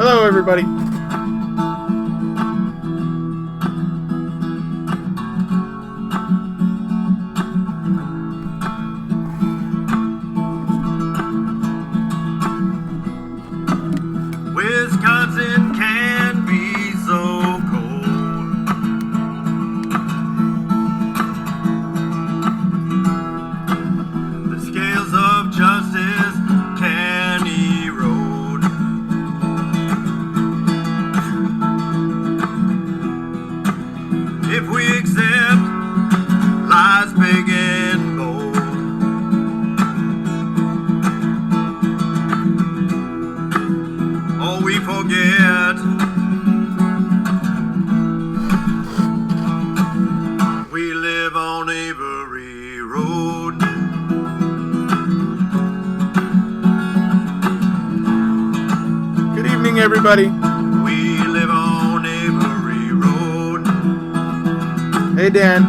Hello, everybody. Wisconsin can be so cold. The scales of justice can erode. If we accept lies big and bold, or we forget we live on Avery Road. Good evening, everybody. We live on Avery Road. Hey, Dan.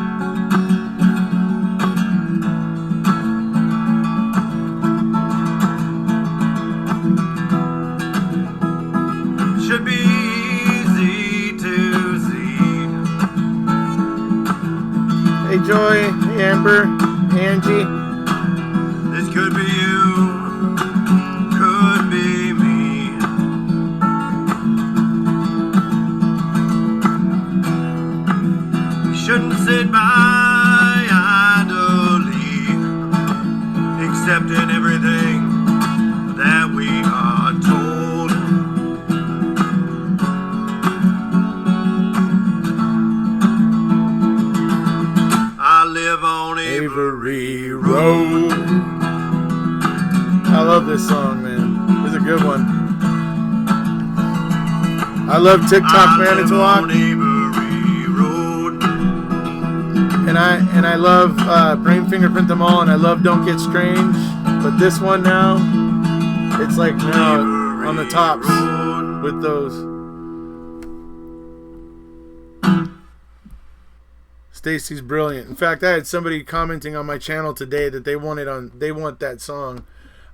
Should be easy to see. Hey, Joy. Hey, Amber. Hey, Angie. This could be you, could be me. We shouldn't sit by idly, accepting everything that we are told. I live on Avery Road. I love this song, man. It's a good one. I love TikTok I live Manitowoc, on Avery Road. and I love Brain Fingerprint Them All, and I love Don't Get Strange. But this one now, it's like now on the tops with those. Stacy's brilliant. In fact, I had somebody commenting on my channel today that they want that song.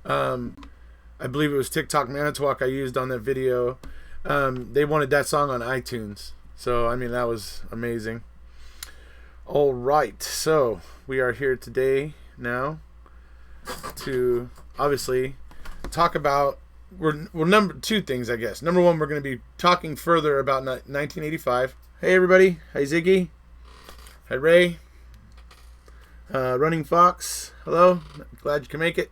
I believe it was TikTok Manitowoc I used on that video. They wanted that song on iTunes. So, I mean, that was amazing. All right. So, we are here today now to obviously talk about number two things, I guess. Number one, we're going to be talking further about 1985. Hey, everybody. Hi, Ziggy. Hi, Ray. Running Fox. Hello. Glad you can make it.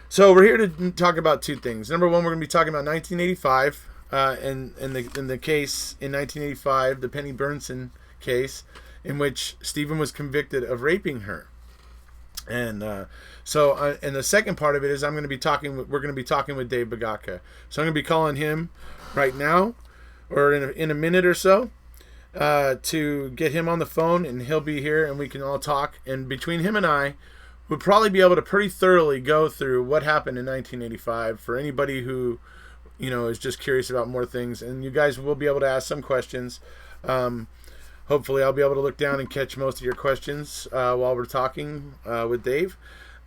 So we're here to talk about two things. Number one, we're going to be talking about 1985 and the case in 1985, the Penny Burnson case, in which Stephen was convicted of raping her. And and the second part of it is we're going to be talking with Dave Begotka. So I'm going to be calling him right now, or in a minute or so, to get him on the phone, and he'll be here and we can all talk. And between him and I, we'll probably be able to pretty thoroughly go through what happened in 1985 for anybody who, is just curious about more things. And you guys will be able to ask some questions. Hopefully I'll be able to look down and catch most of your questions while we're talking with Dave.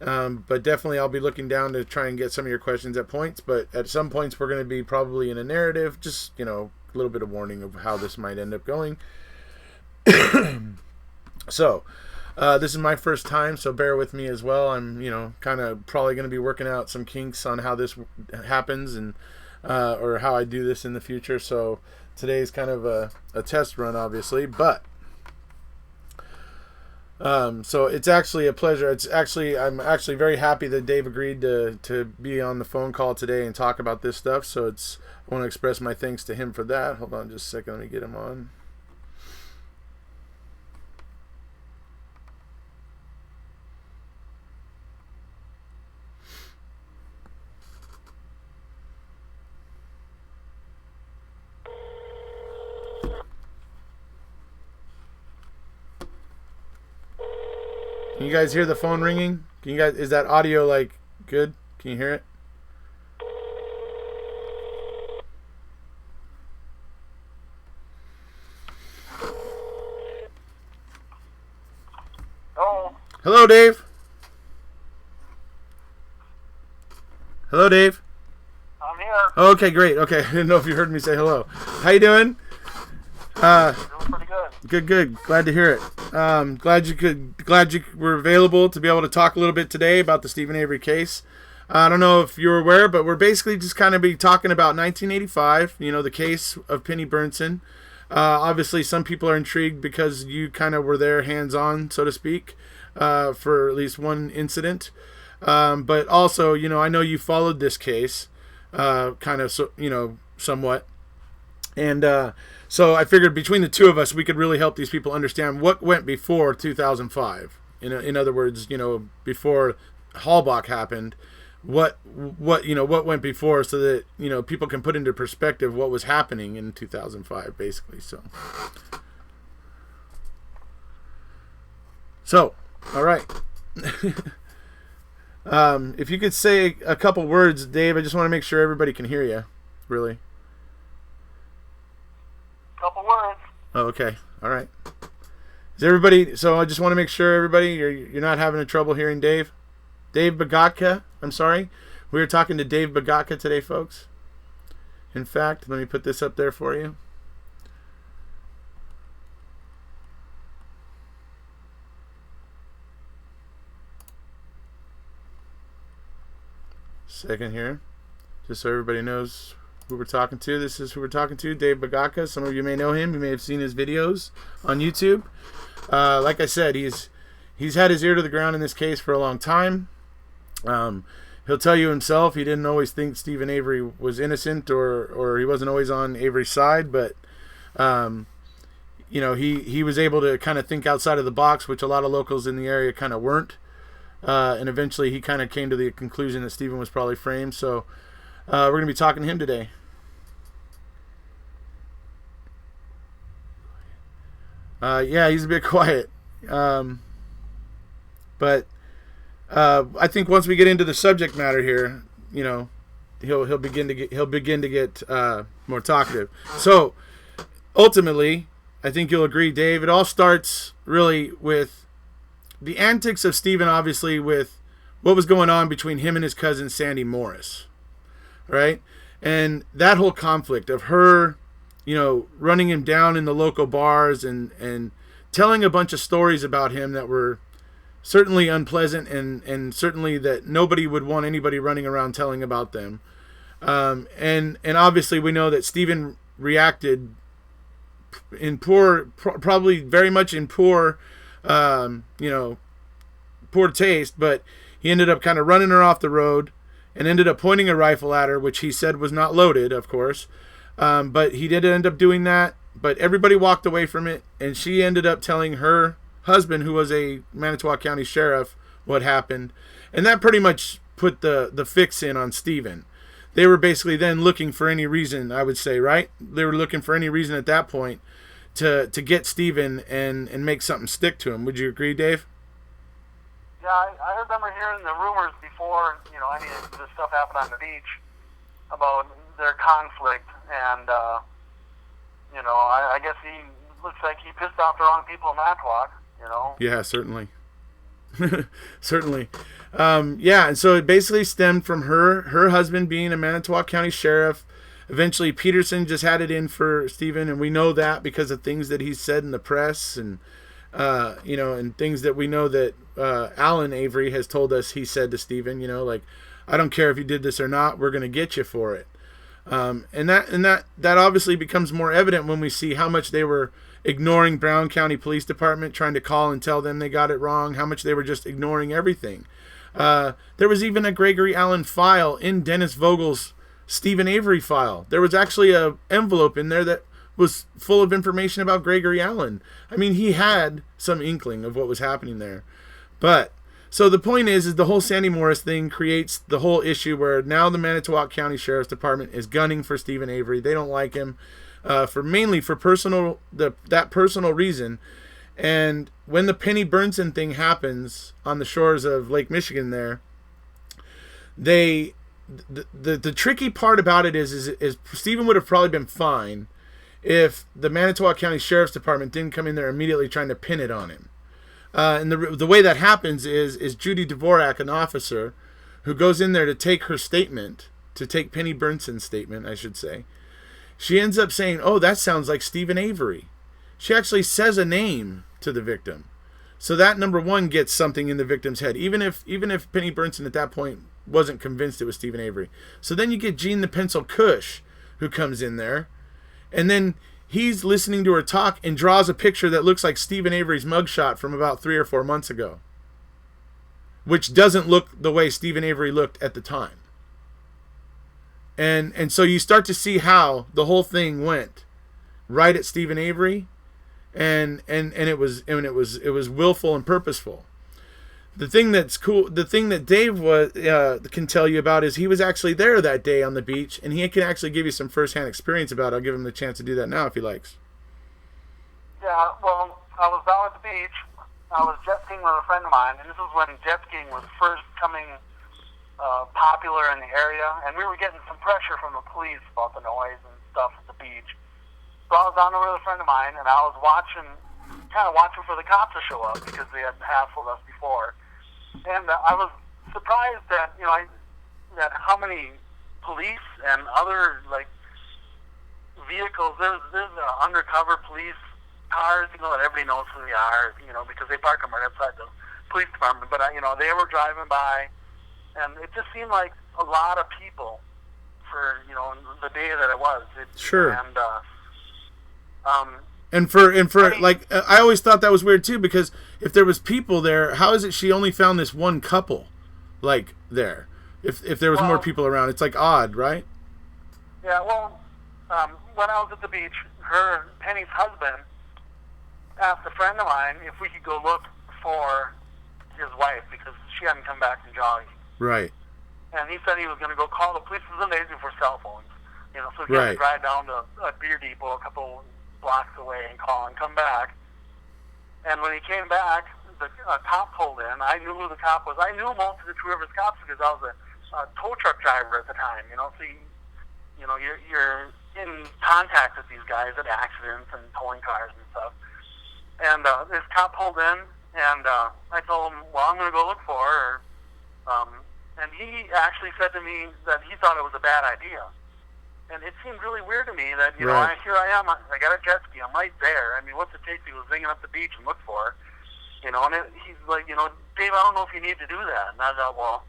But definitely I'll be looking down to try and get some of your questions at points. But at some points we're going to be probably in a narrative, just, a little bit of warning of how this might end up going. So, this is my first time, so bear with me as well. I'm, kind of probably going to be working out some kinks on how this happens and or how I do this in the future. So today is kind of a test run, obviously, but so it's actually a pleasure. I'm actually very happy that Dave agreed to be on the phone call today and talk about this stuff. So I want to express my thanks to him for that. Hold on just a second. Let me get him on. Can you guys hear the phone ringing? Is that audio good? Can you hear it? Hello, Dave. I'm here. Oh, okay, great. Okay, I didn't know if you heard me say hello. How you doing? Doing pretty good. Good. Glad to hear it. Glad you were available to be able to talk a little bit today about the Stephen Avery case. I don't know if you're aware, but we're basically just kind of be talking about 1985. You know, the case of Penny Burnson. Obviously, some people are intrigued because you kind of were there, hands-on, so to speak, for at least one incident. But also, you know, I know you followed this case, kind of, somewhat. And so I figured between the two of us, we could really help these people understand what went before 2005. In other words, you know, before Halbach happened, what went before, so that, you know, people can put into perspective what was happening in 2005, basically. So all right. If you could say a couple words, Dave, I just want to make sure everybody can hear you, really. Couple words. Oh, okay. All right. Is everybody? So I just want to make sure everybody, you're not having trouble hearing Dave. Dave Begotka. I'm sorry. We were talking to Dave Begotka today, folks. In fact, let me put this up there for you. Second here, just so everybody knows who we're talking to. This is who we're talking to, Dave Begotka. Some of you may know him. You may have seen his videos on YouTube. Like I said, he's had his ear to the ground in this case for a long time. He'll tell you himself he didn't always think Stephen Avery was innocent, or he wasn't always on Avery's side, but you know, he was able to kind of think outside of the box, which a lot of locals in the area kind of weren't. And eventually he kind of came to the conclusion that Stephen was probably framed. So we're going to be talking to him today. Yeah, he's a bit quiet. But I think once we get into the subject matter here, you know, he'll begin to get more talkative. So ultimately, I think you'll agree, Dave, it all starts really with the antics of Stephen, obviously, with what was going on between him and his cousin Sandy Morris, right? And that whole conflict of her, you know, running him down in the local bars and telling a bunch of stories about him that were certainly unpleasant, and certainly that nobody would want anybody running around telling about them. And obviously we know that Stephen reacted in probably very much in poor taste, but he ended up kind of running her off the road and ended up pointing a rifle at her, which he said was not loaded, of course. But he did end up doing that, but everybody walked away from it, and she ended up telling her husband, who was a Manitowoc County sheriff, what happened. And that pretty much put the fix in on Stephen. They were basically then looking for any reason, I would say, right? They were looking for any reason at that point to get Stephen and make something stick to him. Would you agree, Dave? Yeah, I remember hearing the rumors before, you know, any of this stuff happened on the beach about their conflict, and you know, I guess he looks like he pissed off the wrong people in Manitowoc, you know. Yeah, certainly. Certainly. Yeah, and so it basically stemmed from her husband being a Manitowoc County sheriff. Eventually Peterson just had it in for Stephen, and we know that because of things that he said in the press, and you know, and things that we know that Alan Avery has told us he said to Stephen, you know, like, I don't care if you did this or not, we're going to get you for it. And that obviously becomes more evident when we see how much they were ignoring Brown County Police Department, trying to call and tell them they got it wrong, how much they were just ignoring everything. There was even a Gregory Allen file in Dennis Vogel's Stephen Avery file. There was actually an envelope in there that was full of information about Gregory Allen. I mean, he had some inkling of what was happening there. But so the point is the whole Sandy Morris thing creates the whole issue where now the Manitowoc County Sheriff's Department is gunning for Stephen Avery. They don't like him mainly for that personal reason. And when the Penny Burnson thing happens on the shores of Lake Michigan there, the tricky part about it is Stephen would have probably been fine if the Manitowoc County Sheriff's Department didn't come in there immediately trying to pin it on him. And the way that happens is Judy Dvorak, an officer, who goes in there to take her statement to take Penny Bernson's statement, I should say, she ends up saying, oh, that sounds like Stephen Avery. She actually says a name to the victim. So that, number one, gets something in the victim's head, even if Penny Bernson at that point wasn't convinced it was Stephen Avery. So then you get Gene the Pencil Cush, who comes in there, and then he's listening to her talk and draws a picture that looks like Stephen Avery's mugshot from about 3 or 4 months ago, which doesn't look the way Stephen Avery looked at the time. And so you start to see how the whole thing went right at Stephen Avery, and it was willful and purposeful. The thing that's cool, the thing that Dave can tell you about is he was actually there that day on the beach, and he can actually give you some firsthand experience about it. I'll give him the chance to do that now if he likes. Yeah, well, I was down at the beach. I was jet skiing with a friend of mine, and this is when jet skiing was first coming popular in the area, and we were getting some pressure from the police about the noise and stuff at the beach. So I was down there with a friend of mine, and I was watching for the cops to show up because they had hassled us before. And I was surprised that that how many police and other vehicles. There's undercover police cars, that everybody knows who they are, because they park them right outside the police department. But they were driving by, and it just seemed like a lot of people for the day that it was. Sure. And I always thought that was weird too, because if there was people there, how is it she only found this one couple there? If there was more people around, it's odd, right? Yeah. Well, when I was at the beach, Penny's husband asked a friend of mine if we could go look for his wife because she hadn't come back from jogging. Right. And he said he was going to go call the police. This was the days before cell phones, so he had to drive down to a beer depot a couple blocks away and call and come back. And when he came back, the cop pulled in. I knew who the cop was. I knew most of the Two Rivers cops because I was a tow truck driver at the time. So you're in contact with these guys at accidents and towing cars and stuff. And this cop pulled in, and I told him, well, I'm going to go look for her. And he actually said to me that he thought it was a bad idea. And it seemed really weird to me that, here I am, I got a jet ski, I'm right there. I mean, what's it take to go zinging up the beach and look for her? And he's like, Dave, I don't know if you need to do that. And I thought, well,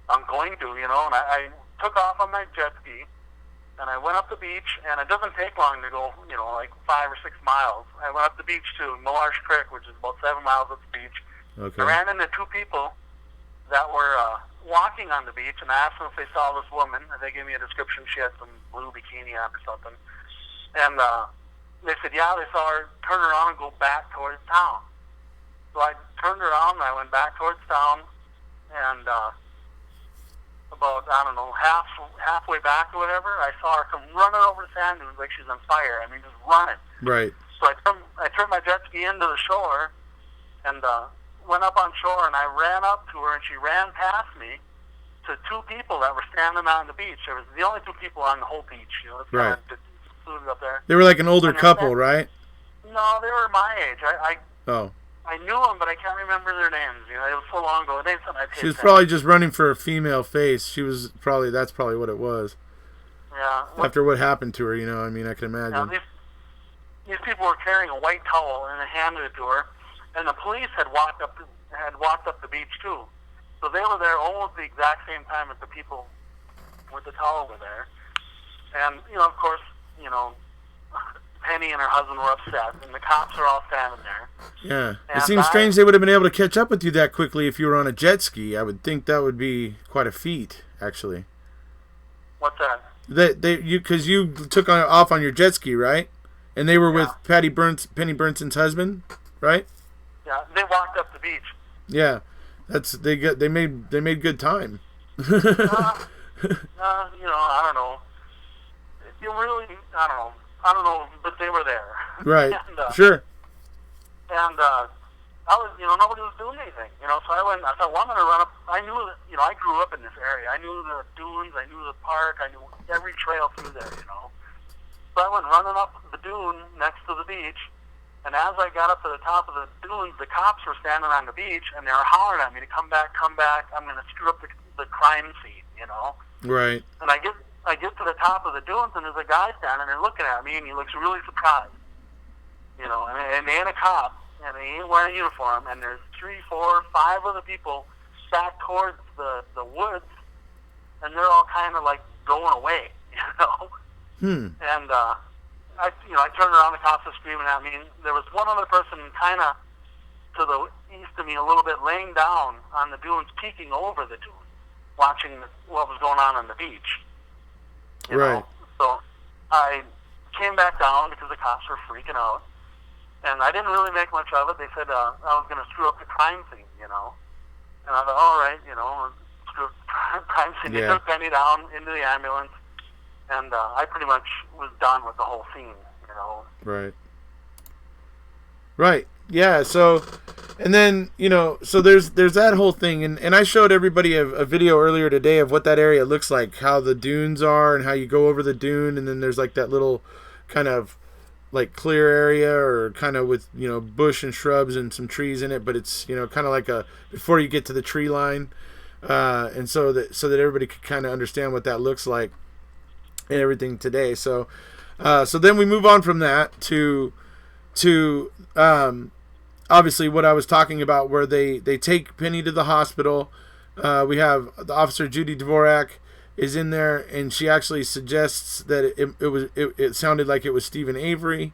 I'm going to, and I took off on my jet ski, and I went up the beach, and it doesn't take long to go, 5 or 6 miles. I went up the beach to Millarch Creek, which is about 7 miles up the beach. Okay. I ran into 2 people that were walking on the beach, and I asked them if they saw this woman, and they gave me a description. She had some blue bikini on or something. And they said, yeah, they saw her turn around and go back towards town. So I turned around, and I went back towards town, and about, halfway back or whatever, I saw her come running over the sand dunes like she's on fire. I mean, just running. Right. So I turned my jet ski into the shore, and went up on shore, and I ran up to her, and she ran past me to 2 people that were standing on the beach. There was the only 2 people on the whole beach. It's right. kind of secluded up there. They were like an older couple, right? No, they were my age. I knew them, but I can't remember their names. It was so long ago. They something I paid She was attention. probably just running for a female face. That's probably what it was. Yeah. After what happened to her, I can imagine. Yeah, these people were carrying a white towel, and they handed it to her. And the police had walked up the beach too, so they were there almost the exact same time as the people with the towel were there. And of course, Penny and her husband were upset, and the cops are all standing there. Yeah, and it seems strange they would have been able to catch up with you that quickly if you were on a jet ski. I would think that would be quite a feat, actually. What's that? Because you took off on your jet ski, right? And they were with Penny Bernson's husband, right? Yeah, they walked up the beach. Yeah, they made good time. I don't know. I don't know, but they were there. Right. And, sure. And I was, nobody was doing anything. So I thought, well, I'm going to run up. I knew that, I grew up in this area. I knew the dunes. I knew the park. I knew every trail through there. So I went running up the dune next to the beach. And as I got up to the top of the dunes, the cops were standing on the beach, and they were hollering at me to come back. I'm going to screw up the crime scene, Right. And I get to the top of the dunes, and there's a guy standing there looking at me, and he looks really surprised. You know, and they ain't a cop, and he ain't wearing a uniform, and there's 3, 4, 5 other people back towards the woods, and they're all kind of like going away, you know. And I turned around, the cops were screaming at me, and there was one other person kind of to the east of me a little bit, laying down on the dunes, peeking over the dunes, watching what was going on the beach. You know? So I came back down because the cops were freaking out, and I didn't really make much of it. They said I was going to screw up the crime scene, you know. And I thought, all right, you know, screw up the crime scene. They took Penny down into the ambulance, and I pretty much was done with the whole scene, you know. Right. Yeah, so, and then, you know, so there's that whole thing, and I showed everybody a video earlier today of what that area looks like, how the dunes are, and how you go over the dune, and then there's like that little kind of like clear area, or kind of with, you know, bush and shrubs and some trees in it, but it's, you know, kind of like before you get to the tree line, and so that everybody could kind of understand what that looks like and everything today. So then we move on from that to obviously what I was talking about, where they take Penny to the hospital. We have the officer Judy Dvorak is in there, and she actually suggests that it sounded like it was Stephen Avery.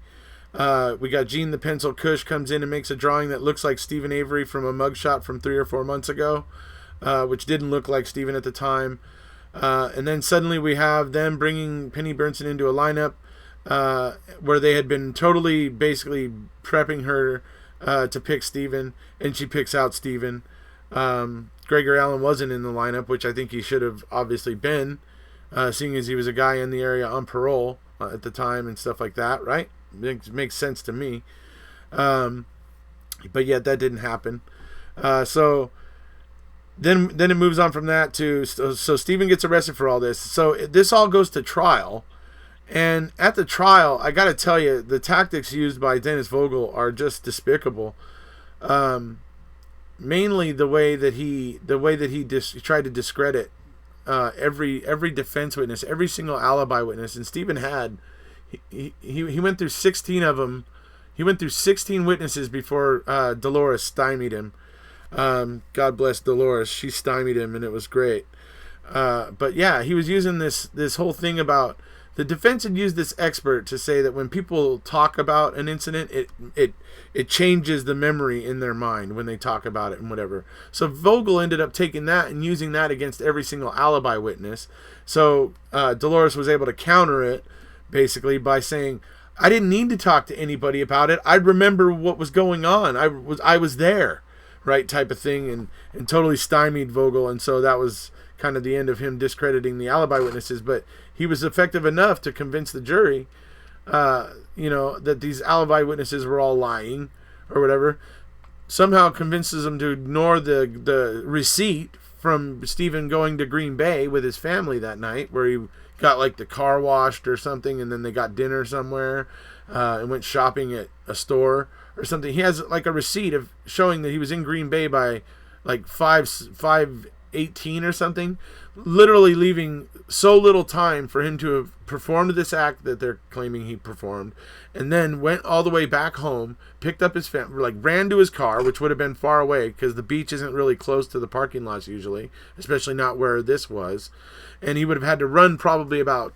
We got Gene the Pencil Cush comes in and makes a drawing that looks like Stephen Avery from a mugshot from 3 or 4 months ago, which didn't look like Stephen at the time. And then suddenly we have them bringing Penny Burnson into a lineup where they had been totally basically prepping her to pick Stephen, and she picks out Stephen. Gregory Allen wasn't in the lineup, which I think he should have obviously been, seeing as he was a guy in the area on parole at the time and stuff like that, right? Makes sense to me. But yet that didn't happen. So then it moves on from that to, so Stephen gets arrested for all this. So this all goes to trial. And at the trial, I got to tell you, the tactics used by Dennis Vogel are just despicable. Mainly the way that he tried to discredit every defense witness, every single alibi witness. And Stephen had he went through 16 of them. He went through 16 witnesses before Dolores stymied him. God bless Dolores. She stymied him, and it was great. But yeah, he was using this whole thing about. The defense had used this expert to say that when people talk about an incident, it changes the memory in their mind when they talk about it and whatever. So Vogel ended up taking that and using that against every single alibi witness. So Dolores was able to counter it basically by saying, I didn't need to talk to anybody about it. I remember what was going on. I was there, right, type of thing, and totally stymied Vogel. And so that was kind of the end of him discrediting the alibi witnesses. But he was effective enough to convince the jury, that these alibi witnesses were all lying or whatever. Somehow convinces them to ignore the receipt from Stephen going to Green Bay with his family that night, where he got like the car washed or something, and then they got dinner somewhere and went shopping at a store or something. He has like a receipt of showing that he was in Green Bay by like 5:18 or something, literally leaving so little time for him to have performed this act that they're claiming he performed, and then went all the way back home, picked up his family, like ran to his car, which would have been far away because the beach isn't really close to the parking lots usually, especially not where this was, and he would have had to run probably about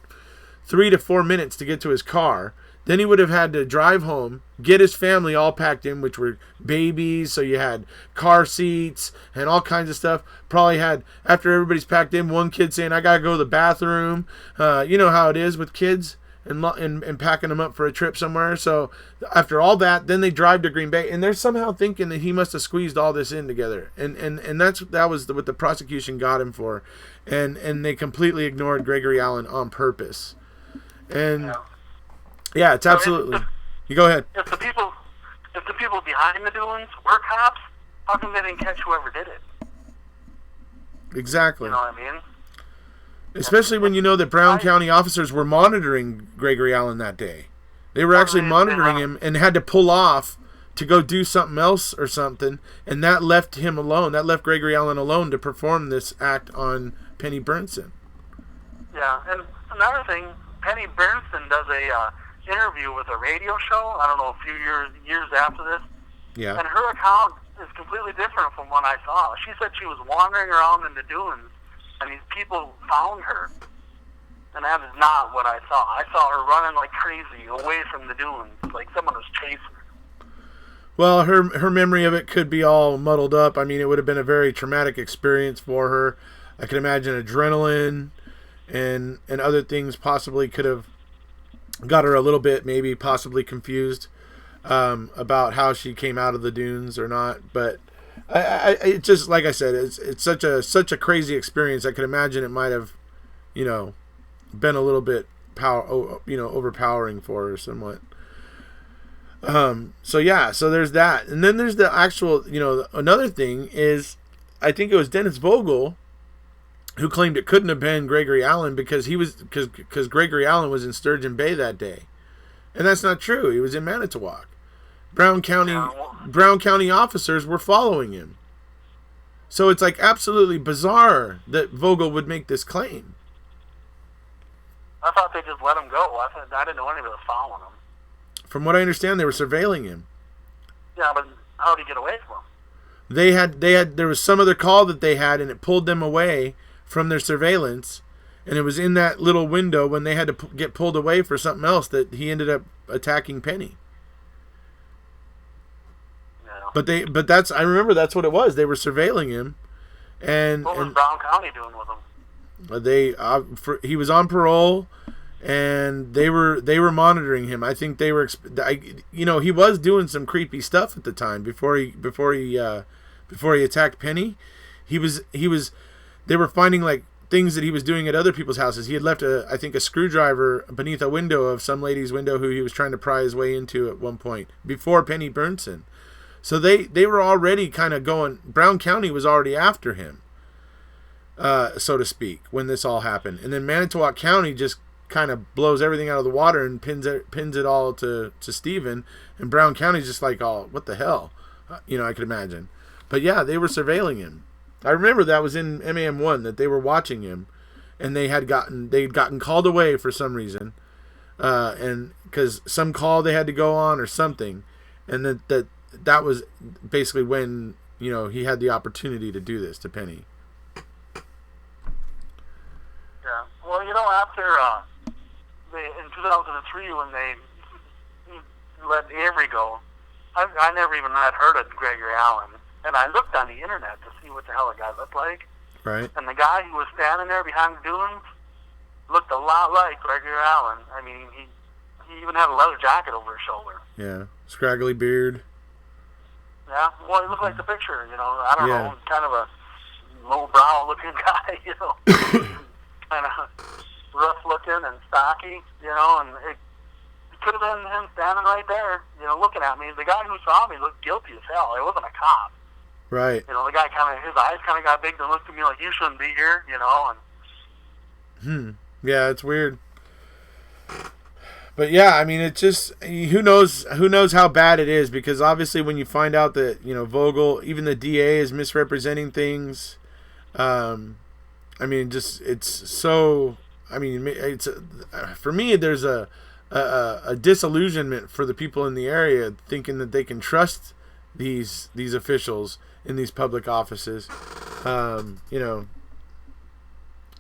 3 to 4 minutes to get to his car. Then he would have had to drive home, get his family all packed in, which were babies, so you had car seats and all kinds of stuff. Probably had, after everybody's packed in, one kid saying, I got to go to the bathroom. You know how it is with kids and packing them up for a trip somewhere. So after all that, then they drive to Green Bay, and they're somehow thinking that he must have squeezed all this in together. And that was what the prosecution got him for. And they completely ignored Gregory Allen on purpose. And... yeah, it's absolutely. You go ahead. If the people behind the dunes were cops, how come they didn't catch whoever did it? Exactly. You know what I mean? Especially when you know that Brown County officers were monitoring Gregory Allen that day. They were actually monitoring him and had to pull off to go do something else or something, and that left him alone. That left Gregory Allen alone to perform this act on Penny Burnson. Yeah, and another thing, Penny Bernson does a interview with a radio show. I don't know, a few years after this, Yeah. and her account is completely different from what I saw. She said she was wandering around in the dunes, and these people found her, and that is not what I saw. I saw her running like crazy away from the dunes, like someone was chasing her. Well, her memory of it could be all muddled up. I mean, it would have been a very traumatic experience for her. I can imagine adrenaline and other things possibly could have got her a little bit, maybe possibly confused about how she came out of the dunes or not. But it just, like I said, it's such a crazy experience. I could imagine it might have, been a little bit overpowering for her somewhat. So there's that, and then there's the actual, another thing is, I think it was Dennis Vogel who claimed it couldn't have been Gregory Allen because Gregory Allen was in Sturgeon Bay that day, and that's not true. He was in Manitowoc. Brown County officers were following him. So it's like absolutely bizarre that Vogel would make this claim. I thought they just let him go. I didn't know anybody was following him. From what I understand, they were surveilling him. Yeah, but how did he get away from him? There was some other call that they had, and it pulled them away from their surveillance, and it was in that little window when they had to get pulled away for something else that he ended up attacking Penny. Yeah. But I remember that's what it was. They were surveilling him, and what was Brown County doing with him? He was on parole, and they were monitoring him. I think they were, he was doing some creepy stuff at the time before he attacked Penny. They were finding like things that he was doing at other people's houses. He had left I think a screwdriver beneath a window of some lady's window who he was trying to pry his way into at one point before Penny Bernson. So they were already kind of going. Brown County was already after him, so to speak, when this all happened. And then Manitowoc County just kind of blows everything out of the water and pins it all to Stephen. And Brown County's just like, oh, what the hell? I could imagine. But yeah, they were surveilling him. I remember that was in MAM1 that they were watching him, and they'd gotten called away for some reason, and because some call they had to go on or something, and that was basically when he had the opportunity to do this to Penny. Yeah. Well, after in 2003 when they let Avery go, I never even had heard of Gregory Allen. And I looked on the internet to see what the hell the guy looked like. Right. And the guy who was standing there behind the dunes looked a lot like Gregory Allen. I mean, he even had a leather jacket over his shoulder. Yeah. Scraggly beard. Yeah. Well, he looked like the picture, I don't know, kind of a low-brow-looking guy, kind of rough-looking and stocky, and it could have been him standing right there, looking at me. The guy who saw me looked guilty as hell. It wasn't a cop. Right. The guy his eyes kind of got big and looked at me like, you shouldn't be here, and... Yeah, it's weird. But yeah, I mean, it's just, who knows how bad it is, because obviously when you find out that, Vogel, even the DA is misrepresenting things, I mean, just, it's so, I mean, it's, for me, there's a disillusionment for the people in the area thinking that they can trust these officials in these public offices.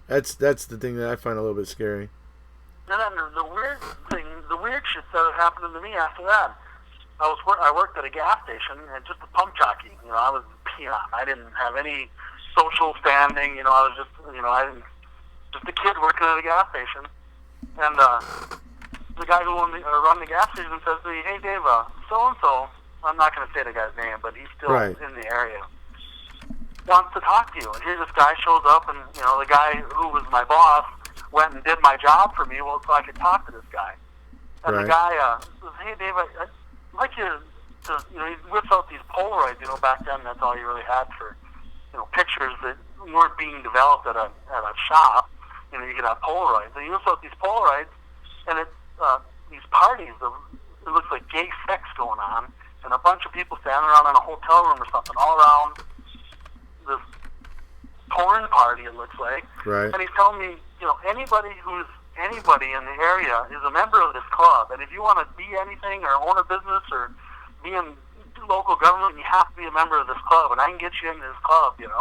That's the thing that I find a little bit scary. And then the weird shit started happening to me after that. I worked at a gas station and just a pump jockey. I was a peon. I didn't have any social standing. I was just, just a kid working at a gas station. And the guy who run the gas station says to me, "Hey, Dave, so-and-so," I'm not going to say the guy's name, but he's still in the area, wants to talk to you. And here this guy shows up, and, the guy who was my boss went and did my job for me so I could talk to this guy. And the guy says, "Hey, Dave, I'd like you to," he whips out these Polaroids. Back then that's all you really had for, pictures that weren't being developed at a shop. You could have Polaroids. And he whips out these Polaroids, and it's these parties of, it looks like gay sex going on, and a bunch of people standing around in a hotel room or something all around this porn party, it looks like. Right. And he's telling me, anybody in the area is a member of this club, and if you want to be anything or own a business or be in local government, you have to be a member of this club, and I can get you in this club, And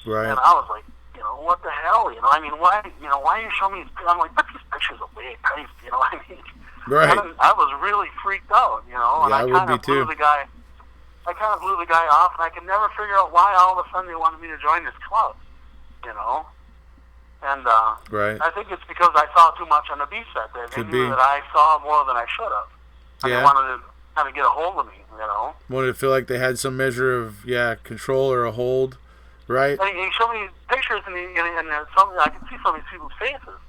Right. I was like, what the hell, I mean, why you show me? I'm like, put these pictures away, Christ, I mean, Right. I was really freaked out, and I would be too. I kind of blew the guy off, and I could never figure out why all of a sudden they wanted me to join this club, And Right. I think it's because I saw too much on the beach that day. They knew that I saw more than I should have. And Yeah. they wanted to kind of get a hold of me, Wanted to feel like they had some measure of control or a hold, right? And he showed me pictures, and I could see some of these people's faces.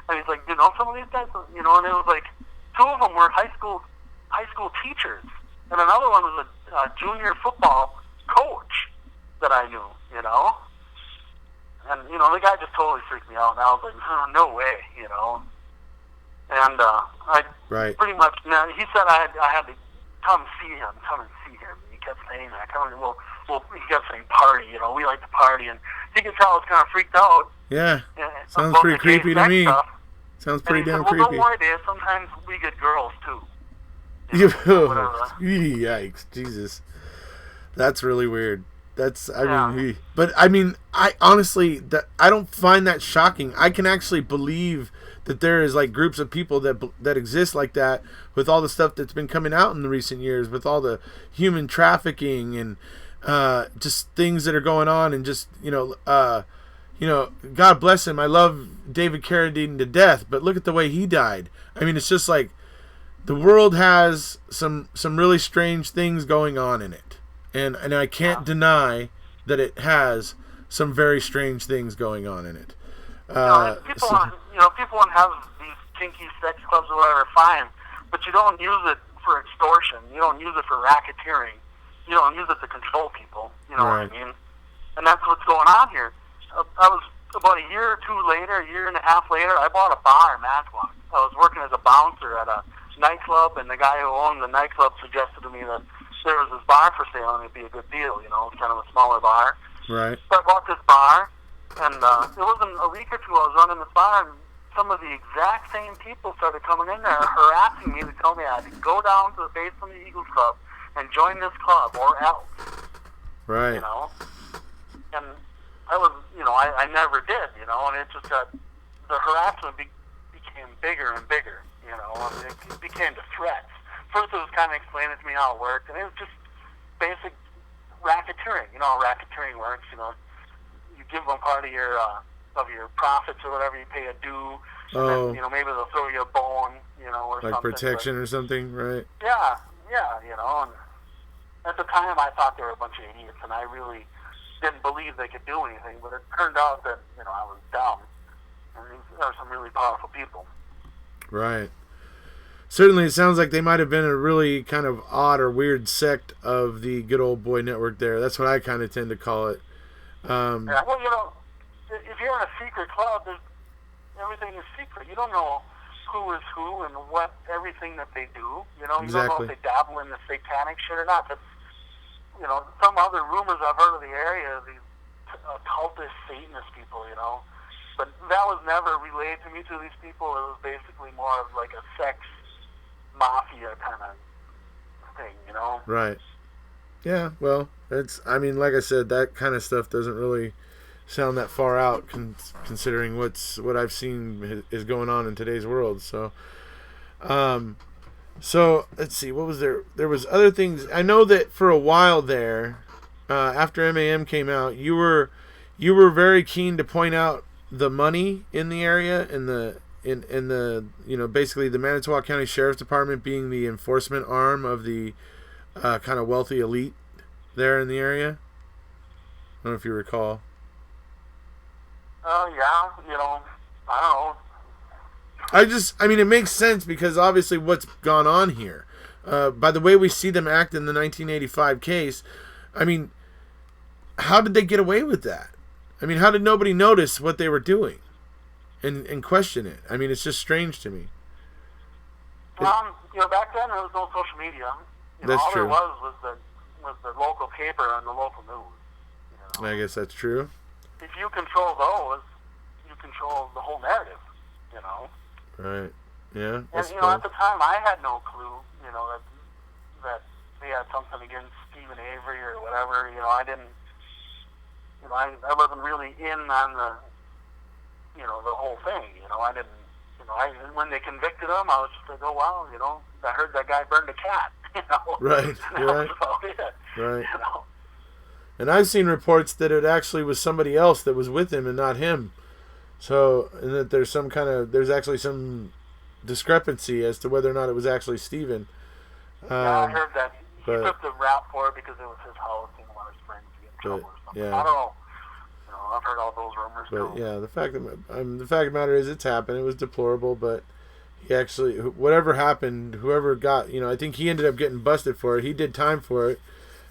And he's like, some of these guys, and it was like, two of them were high school teachers, and another one was a junior football coach that I knew, And, the guy just totally freaked me out, and I was like, oh, no way, And I pretty much, he said I had to come and see him. He kept saying that. He kept saying party, we like to party, and he could tell I was kind of freaked out. Yeah, sounds pretty creepy to me. Stuff. Sounds pretty damn creepy. creepy. Don't worry, Dave, sometimes we get girls, too. Yikes, Jesus. That's really weird. I honestly, I don't find that shocking. I can actually believe that there is like groups of people that exist like that with all the stuff that's been coming out in the recent years, with all the human trafficking and just things that are going on, and just God bless him. I love David Carradine to death, but look at the way he died. I mean, it's just like the world has some really strange things going on in it. And I can't deny that it has some very strange things going on in it. People want to have these kinky sex clubs or whatever, fine, but you don't use it for extortion. You don't use it for racketeering. You don't use it to control people. You know what I mean? And that's what's going on here. I was about a year and a half later, I bought a bar in Manitowoc. I was working as a bouncer at a nightclub, and the guy who owned the nightclub suggested to me that there was this bar for sale, and it'd be a good deal, kind of a smaller bar. Right. So I bought this bar, and it wasn't a week or two I was running this bar, and some of the exact same people started coming in there harassing me to tell me I had to go down to the base of the Eagles Club and join this club or else. Right. And I was, I never did, and it just got, the harassment became bigger and bigger, and it became to threats. First, it was kind of explaining to me how it worked, and it was just basic racketeering. You know how racketeering works. You give them part of your profits or whatever. You pay a due. And then, maybe they'll throw you a bone. Or like something. Protection or something, right? Yeah. And at the time, I thought they were a bunch of idiots, and I really didn't believe they could do anything. But it turned out that I was dumb, and there were some really powerful people. Right. Certainly, it sounds like they might have been a really kind of odd or weird sect of the good old boy network there. That's what I kind of tend to call it. Yeah, well, if you're in a secret club, everything is secret. You don't know who is who and what everything that they do. You don't know if they dabble in the satanic shit or not. That's, some other rumors I've heard of the area, these occultist Satanist people, But that was never relayed to me through these people. It was basically more of like a sex mafia kind of thing, Right. Yeah, well, like I said, that kind of stuff doesn't really sound that far out considering what I've seen is going on in today's world. So let's see, what was there was other things. I know that for a while there, after MAM came out, you were very keen to point out the money in the area and the basically the Manitowoc County Sheriff's Department being the enforcement arm of the kind of wealthy elite there in the area. I don't know if you recall. Yeah, I don't know. It makes sense because obviously what's gone on here. By the way we see them act in the 1985 case, how did they get away with that? How did nobody notice what they were doing and question it? It's just strange to me. Back then there was no social media. That's all true. There was the local paper and the local news. I guess that's true. If you control those, you control the whole narrative, you know. Right. Yeah. And, you know, at the time, I had no clue, you know, that they had something against Stephen Avery or whatever. You know, I didn't, you know, I wasn't really in on the, you know, the whole thing. You know, I didn't, you know, when they convicted him, I was just like, oh, wow, you know, I heard that guy burned a cat, you know. Right. And that was about it. Right. You know. And I've seen reports that it actually was somebody else that was with him and not him. So, and that there's actually some discrepancy as to whether or not it was actually Stephen. Yeah, I heard that he took the rap for it because it was his house and he wanted his friends to get in trouble or something. Yeah. I don't know. You know, I've heard all those rumors But too. yeah, the fact of the matter is, it's happened. It was deplorable, but he actually, whatever happened, whoever got, you know, I think he ended up getting busted for it. He did time for it,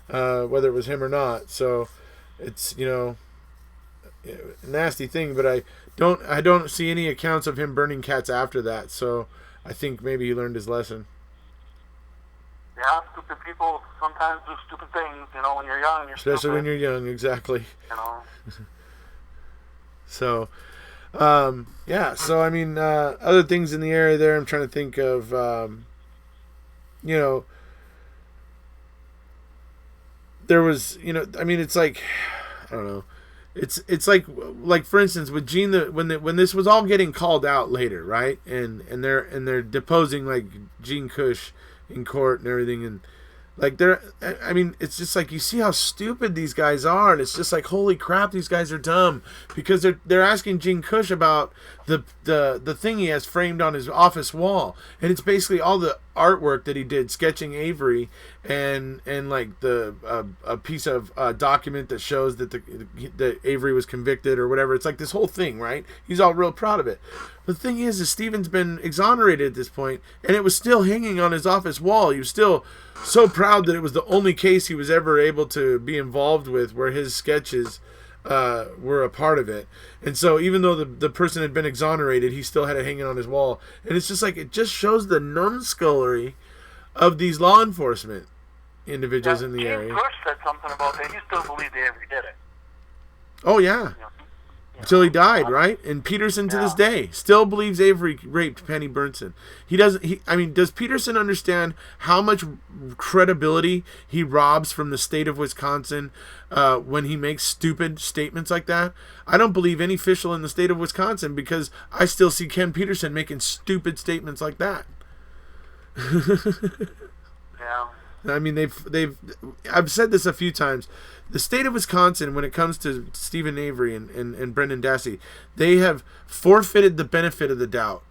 whether it was him or not. So it's, you know, a nasty thing. But I don't see any accounts of him burning cats after that. So I think maybe he learned his lesson. Yeah, stupid people sometimes do stupid things, you know, when you're young. Especially when you're young, exactly. You know. So, yeah. So, I mean, other things in the area there, I'm trying to think of, you know, there was, you know, I mean, it's like, I don't know. It's like for instance with Gene, when this was all getting called out later, right? And they're deposing like Gene Cush in court and everything, and like I mean, it's just like you see how stupid these guys are, and it's just like, holy crap, these guys are dumb, because they're asking Gene Cush about the thing he has framed on his office wall, and it's basically all the artwork that he did sketching Avery, and like a piece of document that shows that that Avery was convicted or whatever. It's like this whole thing, right? He's all real proud of it. But the thing is Steven's been exonerated at this point, and it was still hanging on his office wall. He was still so proud that it was the only case he was ever able to be involved with where his sketches were a part of it. And so even though the person had been exonerated, he still had it hanging on his wall. And it's just like, it just shows the numbskullery of these law enforcement individuals in the area. Cush said something about that. He still believed Avery did it. Oh, yeah. Until he died, right? And Peterson to this day still believes Avery raped Penny Burnson. He doesn't. I mean, does Peterson understand how much credibility he robs from the state of Wisconsin when he makes stupid statements like that? I don't believe any official in the state of Wisconsin, because I still see Ken Peterson making stupid statements like that. Yeah. I mean, I've said this a few times. The state of Wisconsin, when it comes to Stephen Avery and Brendan Dassey, they have forfeited the benefit of the doubt.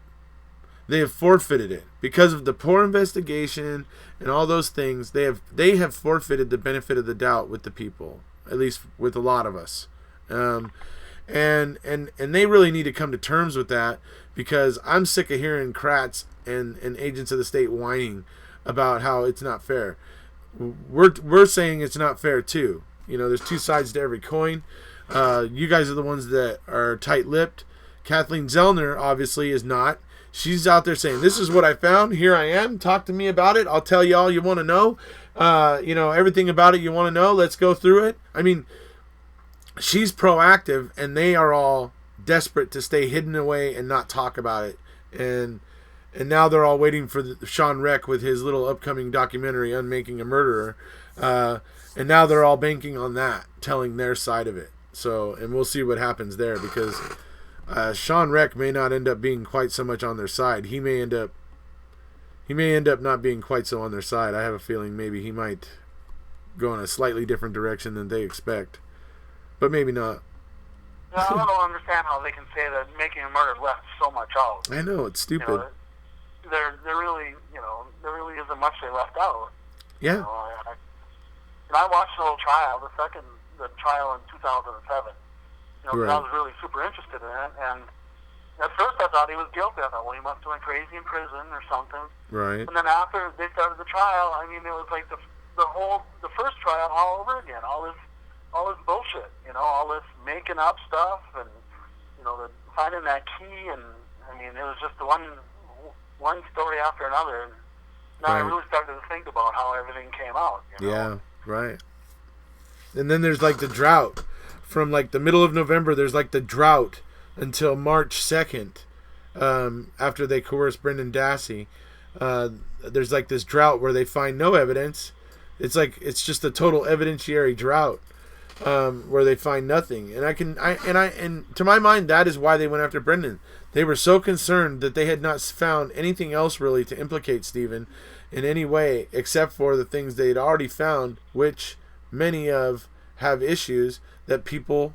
They have forfeited it because of the poor investigation and all those things. They have forfeited the benefit of the doubt with the people, at least with a lot of us. And they really need to come to terms with that, because I'm sick of hearing Kratz and agents of the state whining about how it's not fair. We're saying it's not fair too. You know, there's two sides to every coin. You guys are the ones that are tight-lipped. Kathleen Zellner obviously is not. She's out there saying, this is what I found. Here I am. Talk to me about it. I'll tell you all you want to know. You know, everything about it you want to know. Let's go through it. I mean, she's proactive, and they are all desperate to stay hidden away and not talk about it. And now they're all waiting for Sean Reck with his little upcoming documentary, Unmaking a Murderer. And now they're all banking on that, telling their side of it. So, and we'll see what happens there, because Sean Reck may not end up being quite so much on their side. He may end up not being quite so on their side. I have a feeling maybe he might go in a slightly different direction than they expect, but maybe not. Yeah, I don't understand how they can say that Making a Murder left so much out. I know, it's stupid. You know, there really, you know, there really isn't much they left out. Yeah. You know, and I watched the whole trial, the trial in 2007. You know, Right. I was really super interested in it, and at first I thought he was guilty. I thought, well, he must have went crazy in prison or something. Right. And then after they started the trial, I mean, it was like the first trial all over again. All this bullshit, you know, all this making up stuff, and you know, finding that key, and I mean, it was just one story after another. And now I really started to think about how everything came out. You know? Yeah. Right. And then there's like the drought from like the middle of November. There's like the drought until March 2nd, after they coerced Brendan Dassey. There's like this drought where they find no evidence. It's just a total evidentiary drought, where they find nothing. And to my mind, that is why they went after Brendan. They were so concerned that they had not found anything else really to implicate Stephen in any way, except for the things they had already found, which many of have issues that people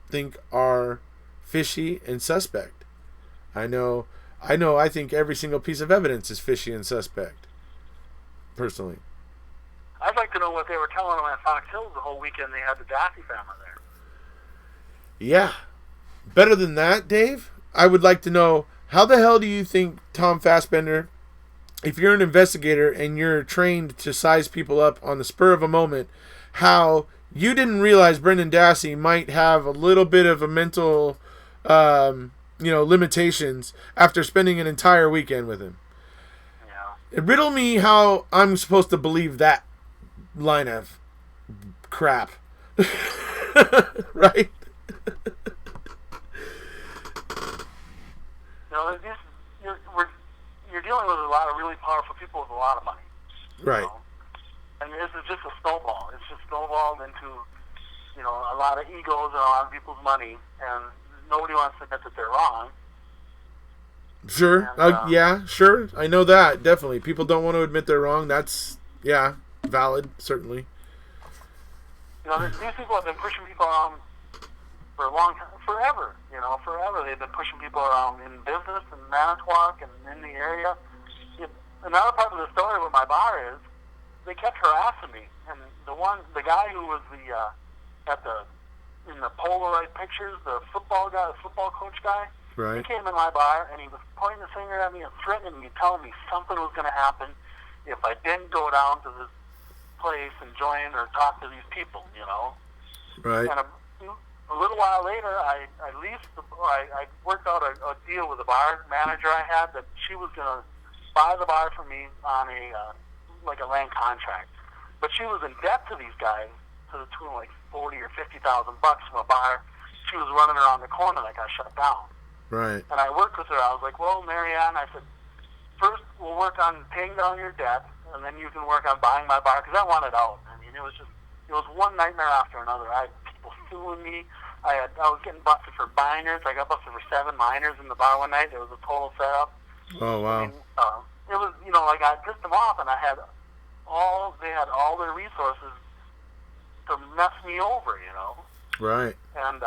think are fishy and suspect. I think every single piece of evidence is fishy and suspect, personally. I'd like to know what they were telling them at Fox Hills the whole weekend they had the Daffy family there. Yeah. Better than that, Dave, I would like to know, how the hell do you think Tom Fassbender, if you're an investigator and you're trained to size people up on the spur of a moment, how you didn't realize Brendan Dassey might have a little bit of a mental, limitations after spending an entire weekend with him? Yeah. Riddle me how I'm supposed to believe that line of crap. Right? You're dealing with a lot of really powerful people with a lot of money. Right. And this is just a snowball. It's just snowballed into, a lot of egos and a lot of people's money, and nobody wants to admit that they're wrong. Sure. And, yeah, sure. I know that, definitely. People don't want to admit they're wrong. That's, valid, certainly. These people have been pushing people around for a long time, forever. Forever. They've been pushing people around in business, in Manitowoc, and in the area. Another part of the story with my bar is they kept harassing me, and the guy who was in the Polaroid pictures, the football coach guy. Right. He came in my bar and he was pointing the finger at me and threatening me, telling me something was going to happen if I didn't go down to this place and join or talk to these people. Right. And a little while later, I worked out a deal with the bar manager I had that she was going to buy the bar for me on a land contract, but she was in debt to these guys to the tune of like $40,000 or $50,000 from a bar she was running around the corner that got shut down. Right. And I worked with her. I was like, well, Marianne, I said, first we'll work on paying down your debt, and then you can work on buying my bar, because I wanted out. I mean, it was one nightmare after another. I had people suing me. I was getting busted for minors. I got busted for 7 minors in the bar one night. It was a total setup. Oh, wow. I mean, it was, I pissed them off, and they had all their resources to mess me over, Right. And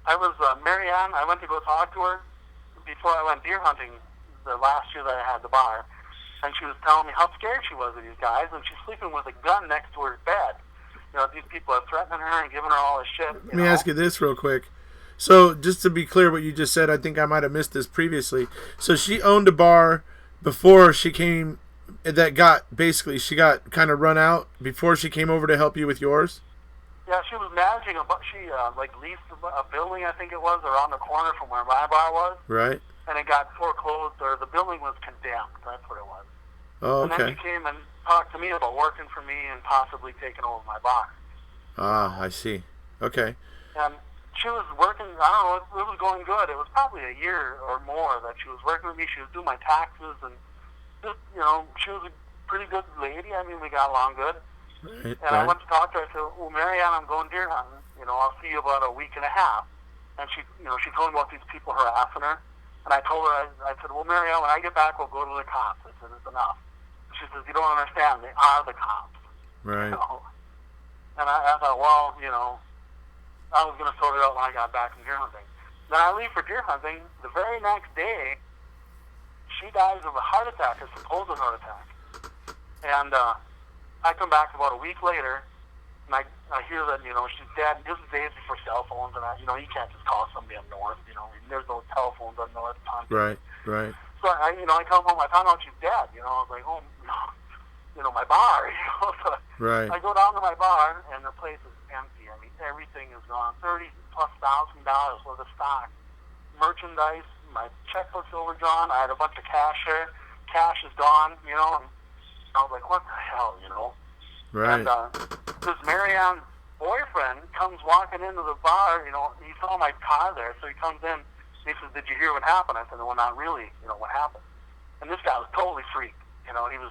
I was, Marianne, I went to go talk to her before I went deer hunting the last year that I had the bar, and she was telling me how scared she was of these guys, and she's sleeping with a gun next to her bed. These people are threatening her and giving her all this shit. Let me ask you this real quick. So, just to be clear what you just said, I think I might have missed this previously. So, she owned a bar before she came, she got kind of run out before she came over to help you with yours? Yeah, she was managing she leased a building, I think it was, around the corner from where my bar was. Right. And it got foreclosed, or the building was condemned. That's what it was. Oh, okay. And then she came and talked to me about working for me and possibly taking over my bar. Ah, I see. Okay. And she was working, I don't know, it was going good. It was probably a year or more that she was working with me. She was doing my taxes, and just, she was a pretty good lady. I mean, we got along good. Right. And I went to talk to her. I said, well, Marianne, I'm going deer hunting. I'll see you about a week and a half. And she told me about these people harassing her. And I told her, I said, well, Marianne, when I get back, we'll go to the cops. I said, it's enough. She says, you don't understand. They are the cops. Right. And I thought, well, I was going to sort it out when I got back from deer hunting. Then I leave for deer hunting. The very next day, she dies of a heart attack, a supposed heart attack. And I come back about a week later, and I hear that, she's dead. This is days before cell phones, and you can't just call somebody up north, there's no telephones up north. Right. So I come home, I found out she's dead, I was like, oh, my bar, so right. I go down to my bar, and the place is empty. I mean, everything is gone. $30,000+ worth of stock, merchandise, my checkbook's overdrawn. I had a bunch of cash there. Cash is gone, and I was like, what the hell, Right. And this Marianne boyfriend comes walking into the bar. You know, he saw my car there, so he comes in. He says, "Did you hear what happened?" I said, "Well, not really. You know, what happened?" And this guy was totally freaked. You know, he was,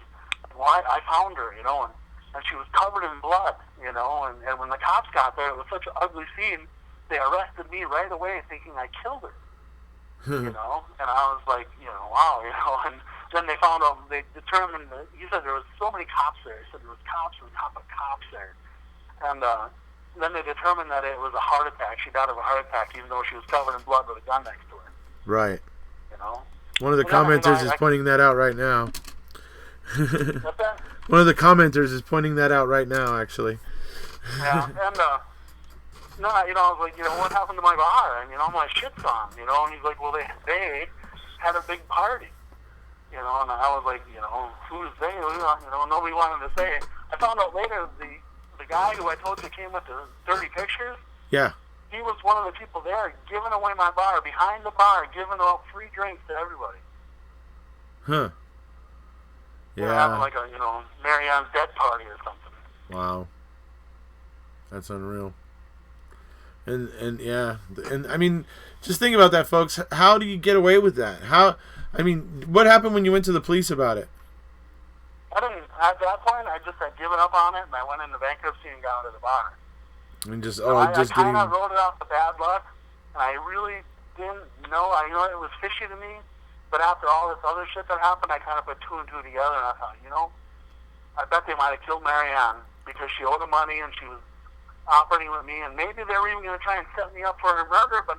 "Well, I found her. You know, and she was covered in blood. You know, and when the cops got there, it was such an ugly scene. They arrested me right away, thinking I killed her." You know, and I was like, you know, wow, you know, and then they found out, they determined that, he said there was so many cops there. He said there was cops on top of cops there. And then they determined that it was a heart attack. She died of a heart attack, even though she was covered in blood with a gun next to her. Right. You know? One of the commenters is pointing that out right now. What's that? One of the commenters is pointing that out right now, actually. Yeah, and, no, you know, I was like, you know, what happened to my bar? And, you know, my shit's gone, you know, and he's like, well, they had a big party. You know, and I was like, you know, who's they? You know, nobody wanted to say it. I found out later the guy who I told you came with the dirty pictures, Yeah. he was one of the people there giving away my bar, behind the bar, giving out free drinks to everybody. Huh. They were having Yeah. like a, you know, Marianne's dead party or something. Wow. That's unreal. And yeah, and I mean, just think about that, folks. How do you get away with that? I mean, what happened when you went to the police about it? I didn't, at that point, I just had given up on it, and I went into bankruptcy and got out of the bar. I mean, just I just kind getting. of wrote it off the bad luck, and I really didn't know. I know it was fishy to me, but after all this other shit that happened, I kind of put two and two together, and I thought, you know, I bet they might have killed Marianne because she owed them money and she was operating with me, and maybe they were even going to try and set me up for her murder, but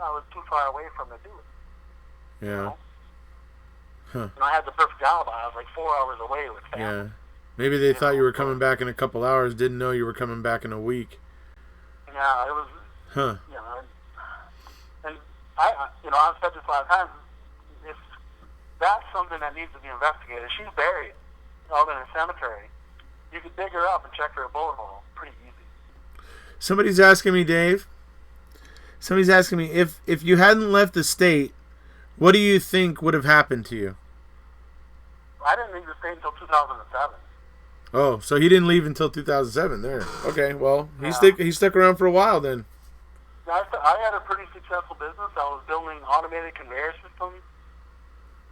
I was too far away from to do it. Yeah. You know? Huh. And I had the perfect alibi. I was like 4 hours away with family. Yeah. Maybe they thought you were coming back in a couple hours. Didn't know you were coming back in a week. Yeah, it was. Huh. You know, and I've said this a lot of times. If that's something that needs to be investigated, she's buried out in a cemetery. You could dig her up and check her bullet hole pretty easy. Somebody's asking me, Dave. Somebody's asking me if you hadn't left the state, what do you think would have happened to you? I didn't leave the state until 2007. Oh, so he didn't leave until 2007. There. Okay. Well, Yeah. he stuck around for a while then. I had a pretty successful business. I was building automated conveyor systems.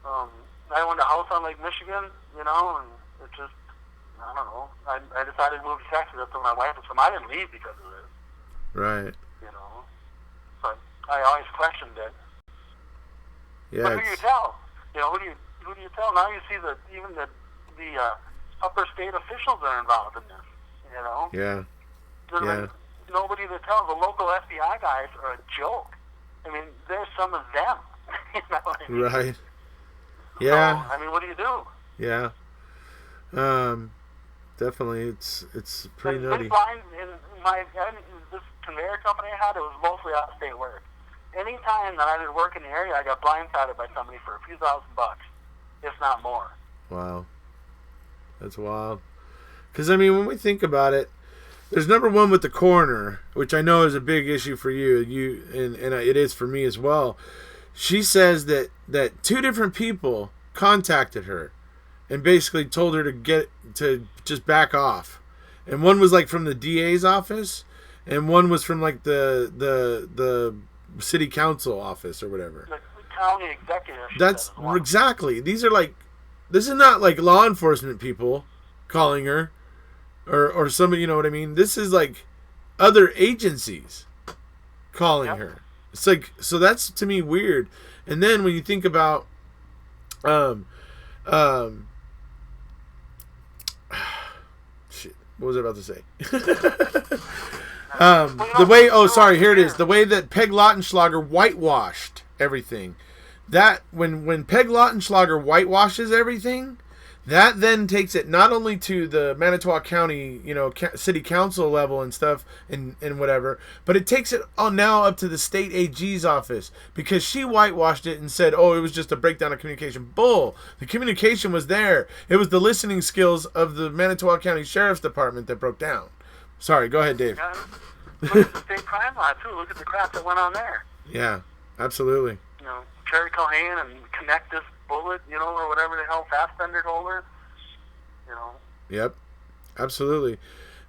I owned a house on Lake Michigan, you know, and it just, I don't know. I decided to move to Texas after my wife was from. I didn't leave because of this, Right. you know. But I always questioned it. Yeah. But who do you tell? You know, who do you tell? Now you see that even the upper state officials are involved in this. You know. Yeah. There's Yeah. like nobody to tell. The local FBI guys are a joke. I mean, there's some of them. You know what I mean? Right. Yeah. So, I mean, what do you do? Yeah. Definitely, it's pretty And nutty. this line in this conveyor company I had, it was mostly out of state work. Any time that I did work in the area, I got blindsided by somebody for a few $1,000, if not more. Wow. That's wild. Because, I mean, when we think about it, there's number one with the coroner, which I know is a big issue for you, and it is for me as well. She says that two different people contacted her and basically told her to just back off. And one was like from the DA's office, and one was from like the city council office or whatever. The county executive. That's exactly. This is not like law enforcement people calling her or somebody, you know what I mean? This is like other agencies calling her. It's like, so that's to me weird. And then when you think about shit, what was I about to say? The way, here it is. The way that Peg Lautenschlager whitewashed everything. That when Peg Lautenschlager whitewashes everything, that then takes it not only to the Manitowoc County, you know, city council level and stuff and whatever, but it takes it on now up to the state AG's office because she whitewashed it and said, oh, it was just a breakdown of communication. Bull. The communication was there. It was the listening skills of the Manitowoc County Sheriff's Department that broke down. Sorry, go ahead, Dave. Yeah. Look at the state crime lab, too. Look at the crap that went on there. Yeah, absolutely. You know, Cherry Cohen and Connect This Bullet, you know, or whatever the hell, Fast Fender Holder, you know. Yep, absolutely.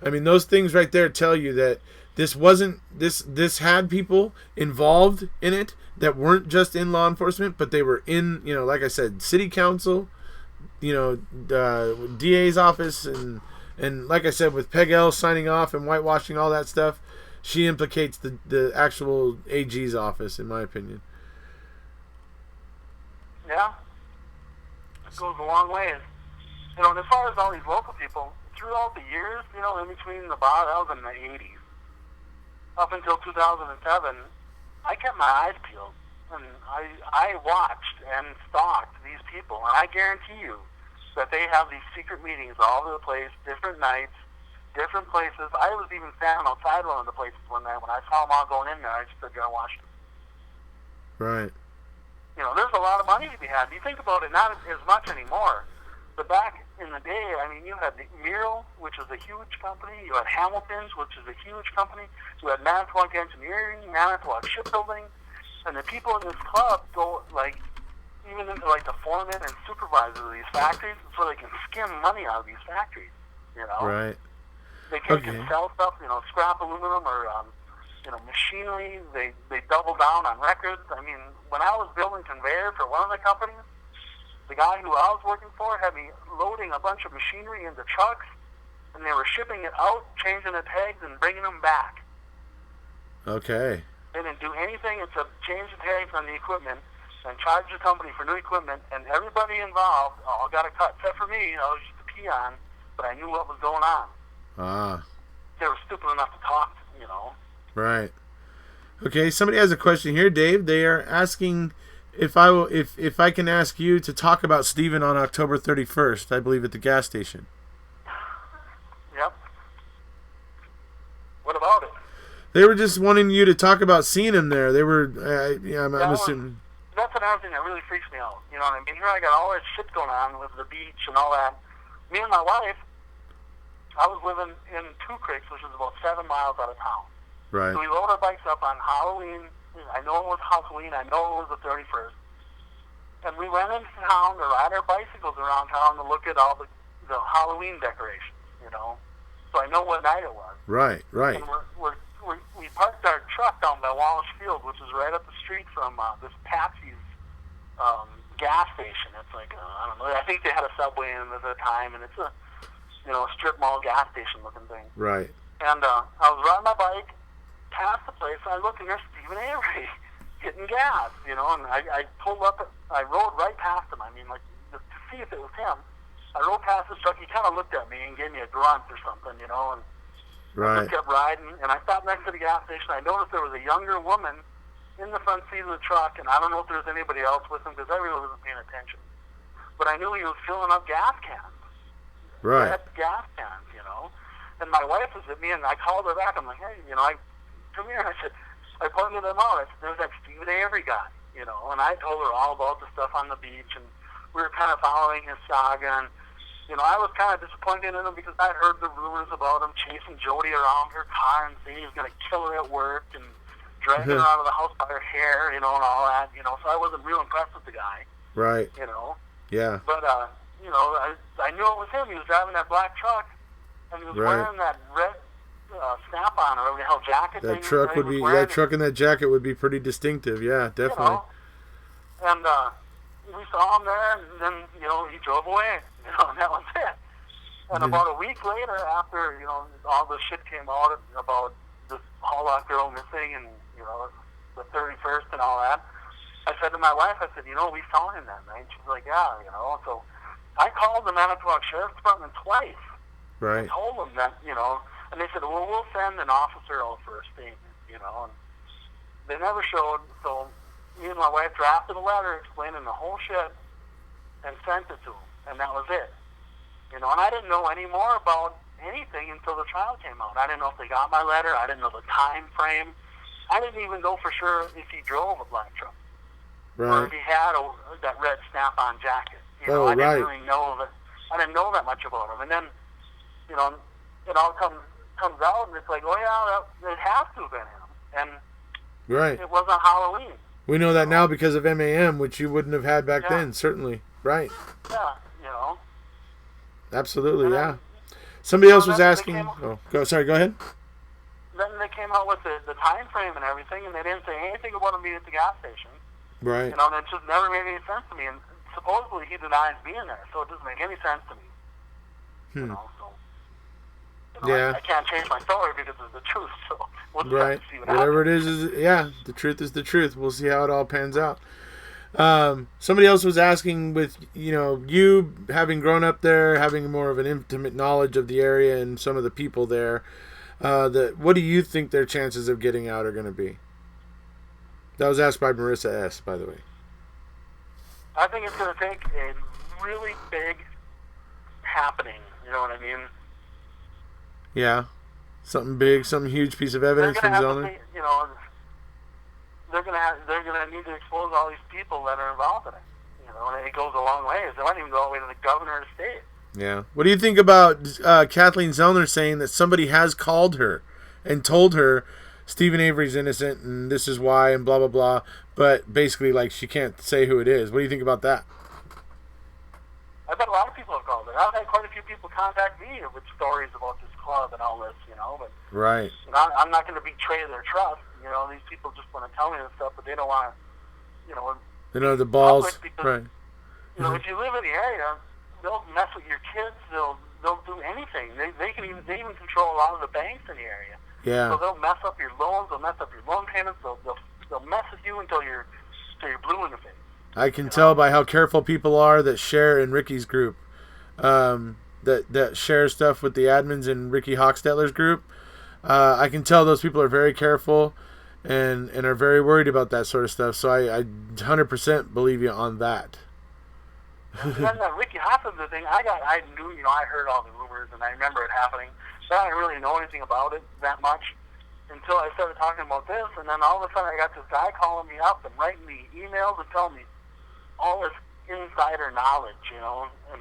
I mean, those things right there tell you that this wasn't this had people involved in it that weren't just in law enforcement, but they were in, like I said, city council, DA's office, and like I said, with Peg L signing off and whitewashing all that stuff, she implicates the actual AG's office, in my opinion. Yeah, it goes a long way. And as far as all these local people, throughout the years, in between that was in the 80s, up until 2007, I kept my eyes peeled. And I watched and stalked these people. And I guarantee you that they have these secret meetings all over the place, different nights, different places. I was even standing outside one of the places one night. When I saw them all going in there, I just stood there and watched them. Right. There's a lot of money to be had. You think about it, not as much anymore. But back in the day, you had the Mural, which is a huge company. You had Hamilton's, which is a huge company. You had Manitowoc Engineering, Manitowoc Shipbuilding. And the people in this club go, even into, the foremen and supervisors of these factories so they can skim money out of these factories, Right. They take and sell stuff, scrap aluminum or, machinery. They double down on records. When I was building conveyor for one of the companies, the guy who I was working for had me loading a bunch of machinery into trucks, and they were shipping it out, changing the tags, and bringing them back. Okay. They didn't do anything except change the tags on the equipment and charge the company for new equipment, and everybody involved all got a cut, except for me. I was just a peon, but I knew what was going on. Ah. They were stupid enough to talk, Right. Okay, somebody has a question here, Dave. They are asking if I can ask you to talk about Stephen on October 31st, I believe, at the gas station. Yep. What about it? They were just wanting you to talk about seeing him there. They were, I'm assuming. That's another thing that really freaks me out. You know what I mean? Here I got all this shit going on with the beach and all that. Me and my wife, I was living in Two Creeks, which is about 7 miles out of town. Right. So we load our bikes up on Halloween. I know it was Halloween. I know it was the 31st. And we went into town to ride our bicycles around town to look at all the Halloween decorations, So I know what night it was. Right. And we parked our truck down by Wallace Field, which is right up the street from this Patsy's gas station. It's I don't know, I think they had a Subway in it at the time, and it's a strip mall gas station looking thing. Right. And I was riding my bike past the place, and I looked, and there's Stephen Avery getting gas, and I pulled up, I rode right past him. To see if it was him. I rode past his truck. He kind of looked at me and gave me a grunt or something, and right. I just kept riding, and I stopped next to the gas station. I noticed there was a younger woman in the front seat of the truck, and I don't know if there was anybody else with him because I really wasn't paying attention. But I knew he was filling up gas cans. Right. Gas cans, And my wife was with me, and I called her back. I'm like, hey, come here. I said, I pointed them out. I said, there's that Stephen Avery guy, and I told her all about the stuff on the beach, and we were kind of following his saga, and, I was kind of disappointed in him because I heard the rumors about him chasing Jody around her car and saying he was going to kill her at work and dragging her out of the house by her hair, and all that, so I wasn't real impressed with the guy. Right. Yeah. But, I knew it was him. He was driving that black truck, and he was wearing that red snap-on or whatever the hell jacket. That truck and that jacket would be pretty distinctive. Yeah, definitely. And we saw him there, and then he drove away. And that was it. And about a week later, after all the shit came out about this Hawlock girl missing, and the 31st and all that, I said to my wife, I said, we saw him that night. She's like, yeah, So I called the Manitowoc Sheriff's Department twice. Right. I told them that, and they said, well, we'll send an officer out for a statement, and they never showed. So me and my wife drafted a letter explaining the whole shit and sent it to them, and that was it. And I didn't know any more about anything until the trial came out. I didn't know if they got my letter. I didn't know the time frame. I didn't even know for sure if he drove a black truck. Right. Or if he had that red snap-on jacket. I didn't really know that. I didn't know that much about him. And then, it all comes out, and it's like, oh yeah, it has to have been him. And right. It wasn't Halloween. We know that now because of MAM, which you wouldn't have had back then. Certainly. Right. Yeah. Absolutely. Yeah. Somebody So else was then they asking. came- Oh, sorry. Go ahead. Then they came out with the time frame and everything, and they didn't say anything about him being at the gas station. Right. You know, and it just never made any sense to me. And supposedly he denies being there, so it doesn't make any sense to me. You know, so Yeah. I can't change my story because it's the truth. So we'll just Right. have to see what Whatever happens. it is yeah. The truth is the truth. We'll see how it all pans out. Somebody else was asking, with you having grown up there, having more of an intimate knowledge of the area and some of the people there, what do you think their chances of getting out are going to be? That was asked by Marissa S., by the way. I think it's going to take a really big happening. You know what I mean? Yeah, something big, some huge piece of They're evidence going from to have to, Zellner. they're going to need to expose all these people that are involved in it. You know, and it goes a long way. They might even go all the way to the governor of the state. Yeah. What do you think about Kathleen Zellner saying that somebody has called her and told her Stephen Avery's innocent and this is why and blah, blah, blah, but basically, like, she can't say who it is? What do you think about that? I bet a lot of people have called her. I've had quite a few people contact me with stories about this club and all this, but Right. I'm not going to betray their trust. These people just want to tell me this stuff, but they don't want to, They don't have the balls. because, Right. if you live in the area, they'll mess with your kids. They'll do anything. They even control a lot of the banks in the area. Yeah. So they'll mess up your loans. They'll mess up your loan payments. They'll mess with you until you're blue in the face. I can tell by how careful people are that share in Ricky's group, that share stuff with the admins in Ricky Hochstetler's group. I can tell those people are very careful and are very worried about that sort of stuff. So I 100% believe you on that. And then the Ricky Hochstetler thing, I knew, I heard all the rumors and I remember it happening. But I didn't really know anything about it that much until I started talking about this. And then all of a sudden I got this guy calling me up and writing me emails and telling me all this insider knowledge, and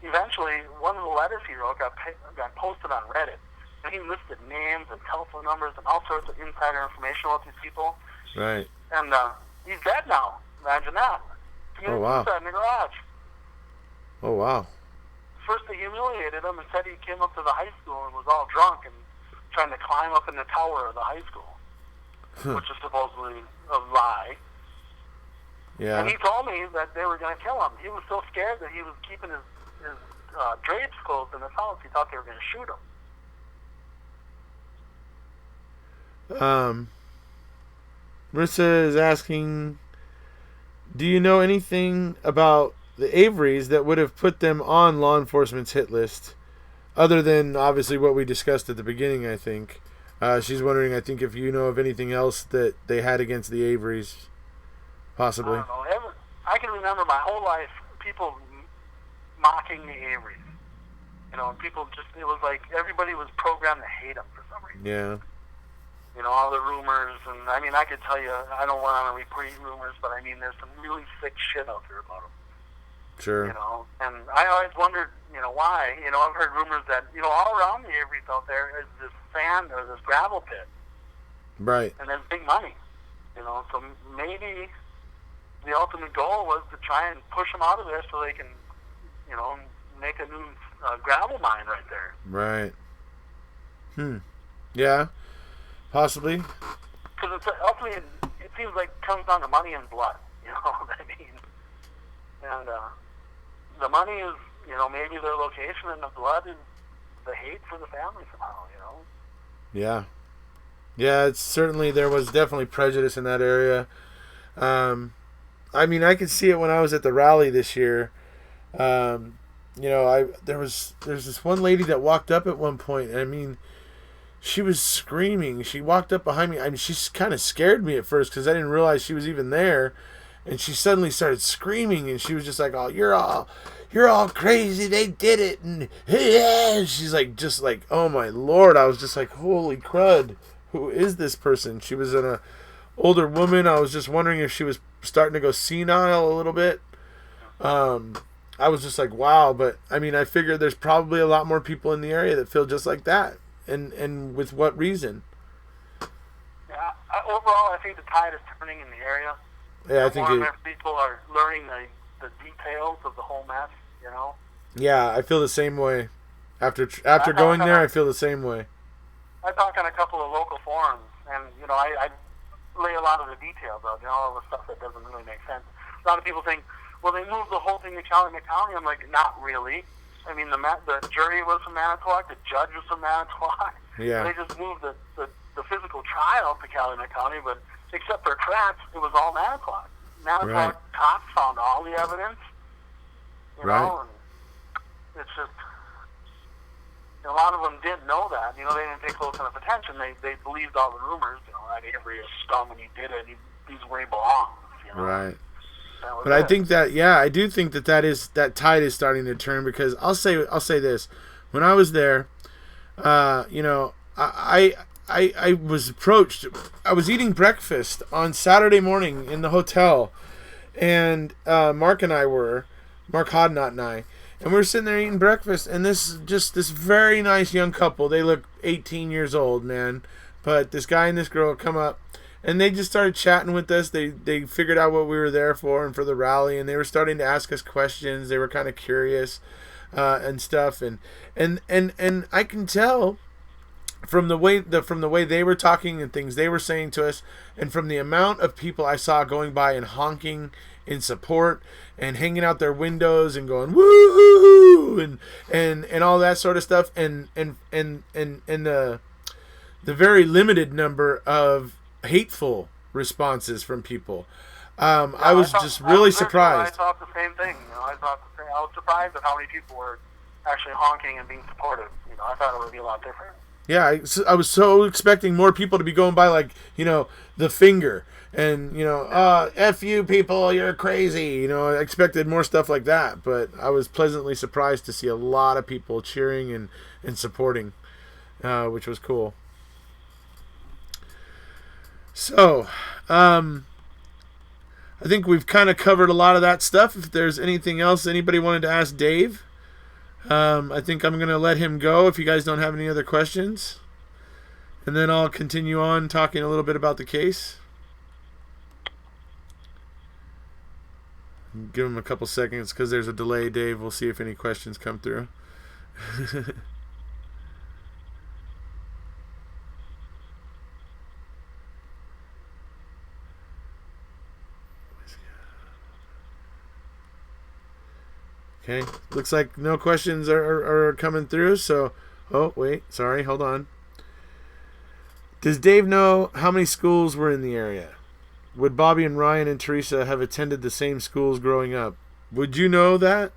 eventually one of the letters he wrote got posted on Reddit, and he listed names and telephone numbers and all sorts of insider information about these people. Right. And he's dead now. Imagine that. Oh, wow. Suicide in the garage. Oh, wow. First they humiliated him and said he came up to the high school and was all drunk and trying to climb up in the tower of the high school, which is supposedly a lie. Yeah. And he told me that they were going to kill him. He was so scared that he was keeping his drapes closed in his house. He thought they were going to shoot him. Marissa is asking, do you know anything about the Averys that would have put them on law enforcement's hit list, other than obviously what we discussed at the beginning, I think. She's wondering, I think, if you know of anything else that they had against the Averys. Possibly. I don't know. I can remember my whole life people mocking the Averys. And people it was like everybody was programmed to hate them for some reason. Yeah. All the rumors, and I mean, I could tell you, I don't want to repeat rumors, but I mean, there's some really sick shit out there about them. Sure. And I always wondered, why. I've heard rumors that, all around the Averys out there is this sand or this gravel pit. Right. And there's big money. So maybe the ultimate goal was to try and push them out of there so they can, make a new gravel mine right there. Right. Yeah. Possibly. Because ultimately, it seems like it comes down to money and blood. You know what I mean? And the money is, maybe their location, and the blood is the hate for the family somehow. Yeah. Yeah. It's certainly, there was definitely prejudice in that area. I mean, I could see it when I was at the rally this year. There's this one lady that walked up at one point, and I mean, she was screaming. She walked up behind me. I mean, she kind of scared me at first because I didn't realize she was even there. And she suddenly started screaming, and she was just like, "Oh, you're all crazy. They did it." And she's like, just like, oh my Lord. I was just like, holy crud. Who is this person? She was an older woman. I was just wondering if she was starting to go senile a little bit. I was just like, wow. But I mean, I figured there's probably a lot more people in the area that feel just like that. And with what reason? Yeah, overall, I think the tide is turning in the area. Yeah, I think more and more people are learning the details of the whole mess, Yeah, I feel the same way. After going there, I feel the same way. I talk on a couple of local forums, and I lay a lot of the details out, all the stuff that doesn't really make sense. A lot of people think, well, they moved the whole thing to Calumet County. I'm like, not really. I mean, the jury was from Manitowoc, the judge was from Manitowoc. Yeah. They just moved the physical trial to Calumet County, but except for Kratz, it was all Manitowoc. Manitowoc cops found all the evidence, you know, and it's just, a lot of them didn't know that. They didn't pay close enough attention. They believed all the rumors, that Avery is scum and he did it, he's where he belongs, Right. But I think that, I do think that tide is starting to turn, because I'll say this. When I was there, I was approached. I was eating breakfast on Saturday morning in the hotel, and Mark Hodnott and I, and we were sitting there eating breakfast, and this very nice young couple. They look 18 years old, man. But this guy and this girl come up, and they just started chatting with us. They figured out what we were there for and for the rally, and they were starting to ask us questions. They were kind of curious and stuff, and I can tell from the way they were talking and things they were saying to us, and from the amount of people I saw going by and honking in support and hanging out their windows and going woo and all that sort of stuff, and the very limited number of hateful responses from people. I was just really surprised. I thought the same thing. I was surprised at how many people were actually honking and being supportive. I thought it would be a lot different. Yeah, I was so expecting more people to be going by like, the finger and, F you people, you're crazy. I expected more stuff like that, but I was pleasantly surprised to see a lot of people cheering and supporting, which was cool. So, I think we've kind of covered a lot of that stuff. If there's anything else anybody wanted to ask Dave, I think I'm going to let him go if you guys don't have any other questions. And then I'll continue on talking a little bit about the case. Give him a couple seconds because there's a delay, Dave. We'll see if any questions come through. Okay, looks like no questions are coming through, so... Oh, wait, sorry, hold on. Does Dave know how many schools were in the area? Would Bobby and Ryan and Teresa have attended the same schools growing up? Would you know that?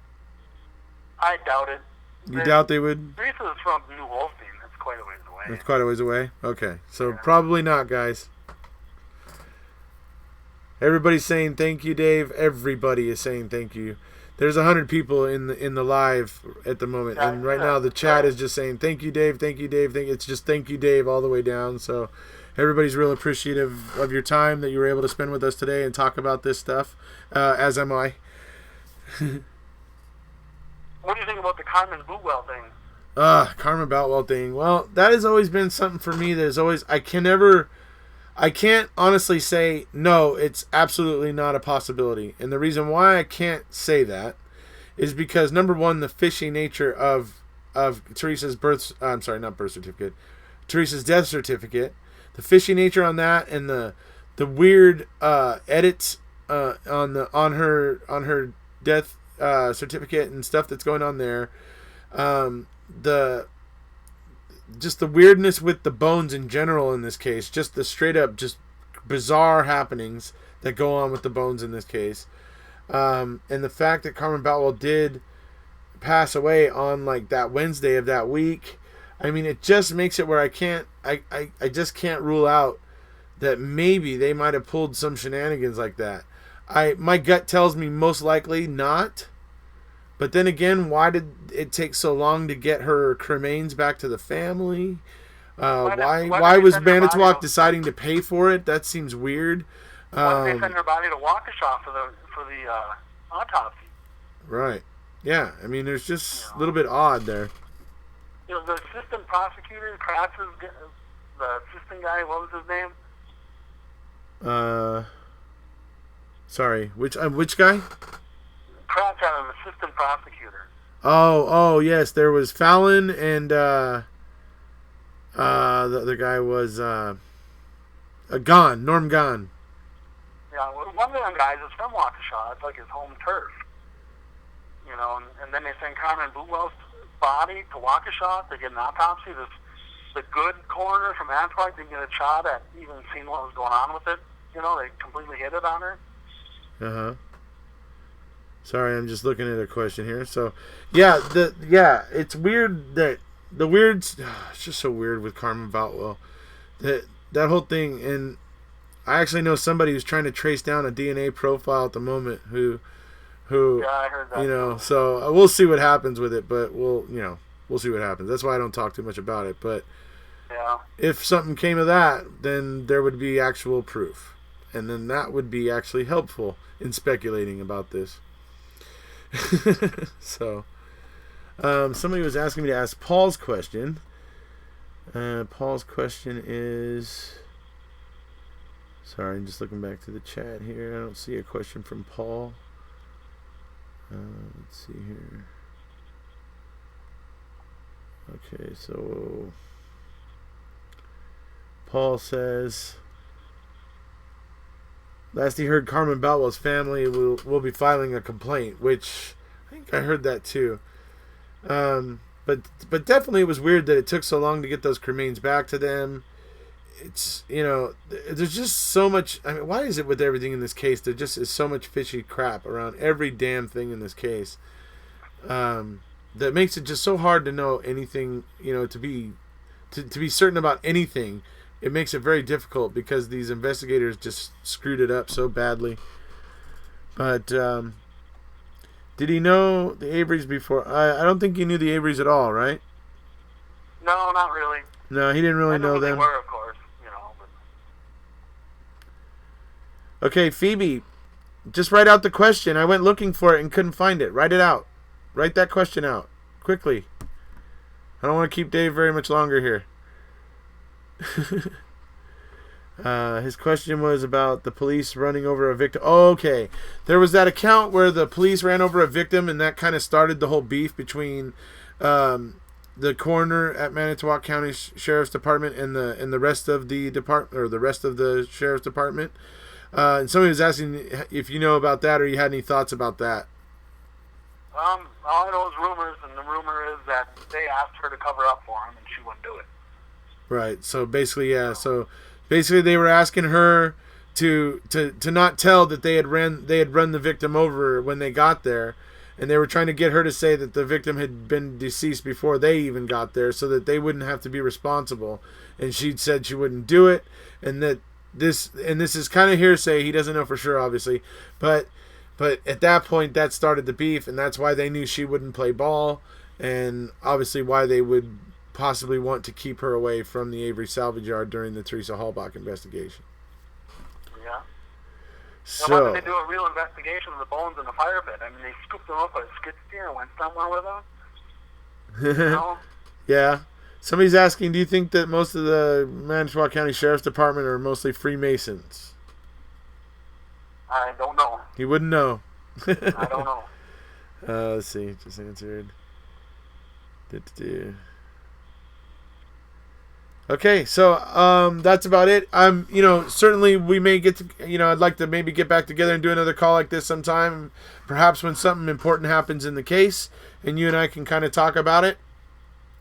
I doubt it. You doubt they would? Teresa's from New Holstein. That's quite a ways away. That's quite a ways away? Okay, so probably not, guys. Everybody's saying thank you, Dave. Everybody is saying thank you. There's 100 people in the live at the moment, and right now the chat is just saying thank you, Dave, thank you, Dave. It's just thank you, Dave, all the way down. So everybody's real appreciative of your time that you were able to spend with us today and talk about this stuff, as am I. What do you think about the Carmen Bootwell thing? Carmen Boutwell thing. Well, that has always been something for me. I can't honestly say, no, it's absolutely not a possibility. And the reason why I can't say that is because, number one, the fishy nature of Teresa's Teresa's death certificate, the fishy nature on that, and the weird edits on her death certificate and stuff that's going on there. Just the weirdness with the bones in general in this case, just the straight up just bizarre happenings that go on with the bones in this case, and the fact that Carmen Boutwell did pass away on like that Wednesday of that week, I mean, it just makes it where I just can't rule out that maybe they might have pulled some shenanigans like that. My gut tells me most likely not. But then again, why did it take so long to get her cremains back to the family? Why was Manitowoc deciding to pay for it? That seems weird. Why did they send her body to Waukesha for the autopsy? Right. Yeah. I mean, there's just a little bit odd there. The assistant prosecutor, the assistant guy, what was his name? Sorry. Which guy? Kratz had an assistant prosecutor. Oh, yes. There was Fallon and the other guy was Norm Gahn. Yeah, well, one of them guys is from Waukesha. It's like his home turf. You know, and then they send Carmen Bootwell's body to Waukesha to get an autopsy. The good coroner from Manitowoc didn't get a shot at even seeing what was going on with it. You know, they completely hid it on her. Uh-huh. Sorry, I'm just looking at a question here. So, it's weird that it's just so weird with Carmen Boutwell. That whole thing, and I actually know somebody who's trying to trace down a DNA profile at the moment who Yeah, I heard that. you know, so we'll see what happens with it, but we'll see what happens. That's why I don't talk too much about it, but Yeah. if something came of that, then there would be actual proof. And then that would be actually helpful in speculating about this. So, somebody was asking me to ask Paul's question. Paul's question is... Sorry, I'm just looking back to the chat here. I don't see a question from Paul. Let's see here. Okay, so... Paul says... Last he heard, Carmen Boutwell's family will be filing a complaint, which I think I heard that too. But definitely it was weird that it took so long to get those cremains back to them. It's, there's just so much. I mean, why is it with everything in this case there just is so much fishy crap around every damn thing in this case, that makes it just so hard to know anything, to be certain about anything. It makes it very difficult because these investigators just screwed it up so badly. But did he know the Averys before? I don't think he knew the Averys at all, right? No, not really. No, he didn't really know who them. They were, of course, But... Okay, Phoebe, just write out the question. I went looking for it and couldn't find it. Write it out. Write that question out quickly. I don't want to keep Dave very much longer here. His question was about the police running over a victim. Oh, okay. There was that account where the police ran over a victim, and that kind of started the whole beef between the coroner at Manitowoc County Sheriff's Department and the rest of the department, or the rest of the Sheriff's Department. And somebody was asking if you know about that or you had any thoughts about that. All I know is rumors, and the rumor is that they asked her to cover up for him, and she wouldn't do it. Right. So basically, yeah. So basically, they were asking her to not tell that they had run the victim over when they got there, and they were trying to get her to say that the victim had been deceased before they even got there, so that they wouldn't have to be responsible. And she said she wouldn't do it, and that this is kind of hearsay. He doesn't know for sure, obviously, but at that point, that started the beef, and that's why they knew she wouldn't play ball, and obviously why they would possibly want to keep her away from the Avery salvage yard during the Teresa Hallbach investigation. Yeah. So, why didn't they do a real investigation of the bones in the fire pit? I mean, they scooped them up with a skid steer and went somewhere with them. Yeah. Somebody's asking, do you think that most of the Manitowoc County Sheriff's Department are mostly Freemasons? I don't know. He wouldn't know. I don't know. Let's see. Just answered. Okay, so that's about it. Certainly we may get to, I'd like to maybe get back together and do another call like this sometime, perhaps when something important happens in the case, and you and I can kind of talk about it,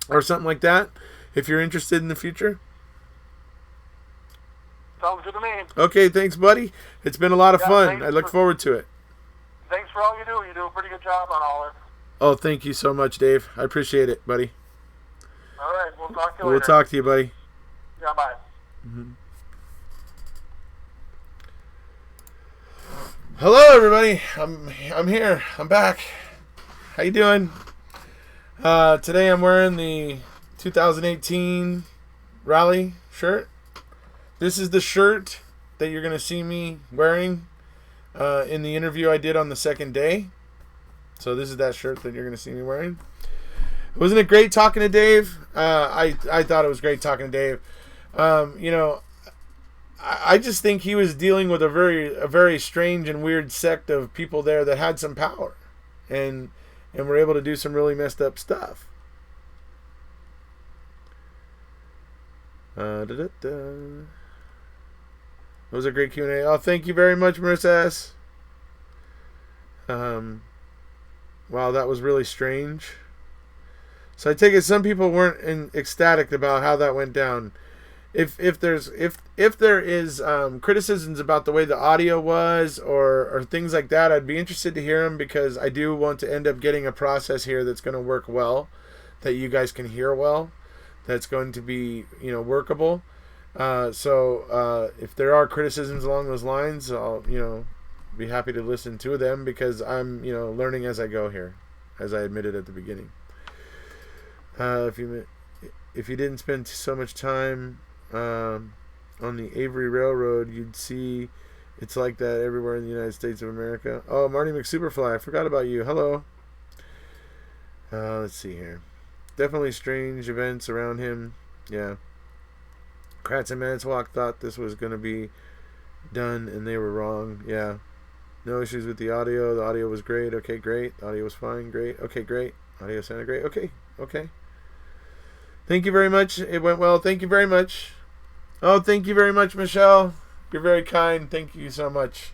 or something like that, if you're interested in the future. Sounds good to me. Okay, thanks, buddy. It's been a lot of fun. I look forward to it. Thanks for all you do. You do a pretty good job on all this. Oh, thank you so much, Dave. I appreciate it, buddy. All right, we'll talk to you We'll later. talk to you, buddy. Yeah, bye. Mm-hmm. Hello, everybody. I'm here. I'm back. How you doing? Today I'm wearing the 2018 Rally shirt. This is the shirt that you're going to see me wearing in the interview I did on the second day. So this is that shirt that you're going to see me wearing. Wasn't it great talking to Dave? I thought it was great talking to Dave. I just think he was dealing with a very strange and weird sect of people there that had some power, and and we're able to do some really messed up stuff. That was a great Q&A. Oh, thank you very much, Marissa S. Wow, that was really strange. So I take it some people weren't ecstatic about how that went down. If there is criticisms about the way the audio was or things like that, I'd be interested to hear them, because I do want to end up getting a process here that's going to work well, that you guys can hear well, that's going to be workable. So if there are criticisms along those lines, I'll be happy to listen to them, because I'm learning as I go here, as I admitted at the beginning. If you didn't spend so much time on the Avery Railroad, you'd see it's like that everywhere in the United States of America. Oh, Marty McSuperfly, I forgot about you. Hello. Let's see here. Definitely strange events around him. Yeah. Kratz and Manitowoc thought this was going to be done, and they were wrong. Yeah. No issues with the audio. The audio was great. Okay, great. The audio was fine. Great. Okay, great. Audio sounded great. Okay. Thank you very much. It went well. Thank you very much. Oh, thank you very much, Michelle. You're very kind. Thank you so much.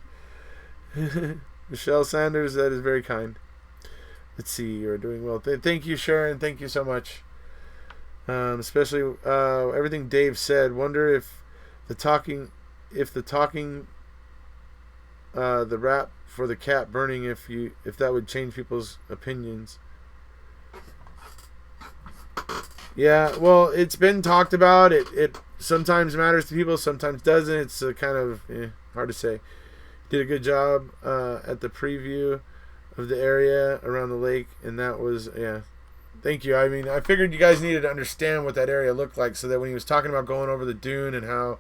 Michelle Sanders, that is very kind. Let's see. You're doing well. Thank you, Sharon. Thank you so much. Especially everything Dave said. Wonder if the rap for the cat burning, if that would change people's opinions. Yeah, well, it's been talked about. It sometimes matters to people, sometimes doesn't. It's kind of hard to say. Did a good job at the preview of the area around the lake, and that was, thank you. I mean, I figured you guys needed to understand what that area looked like, so that when he was talking about going over the dune and how,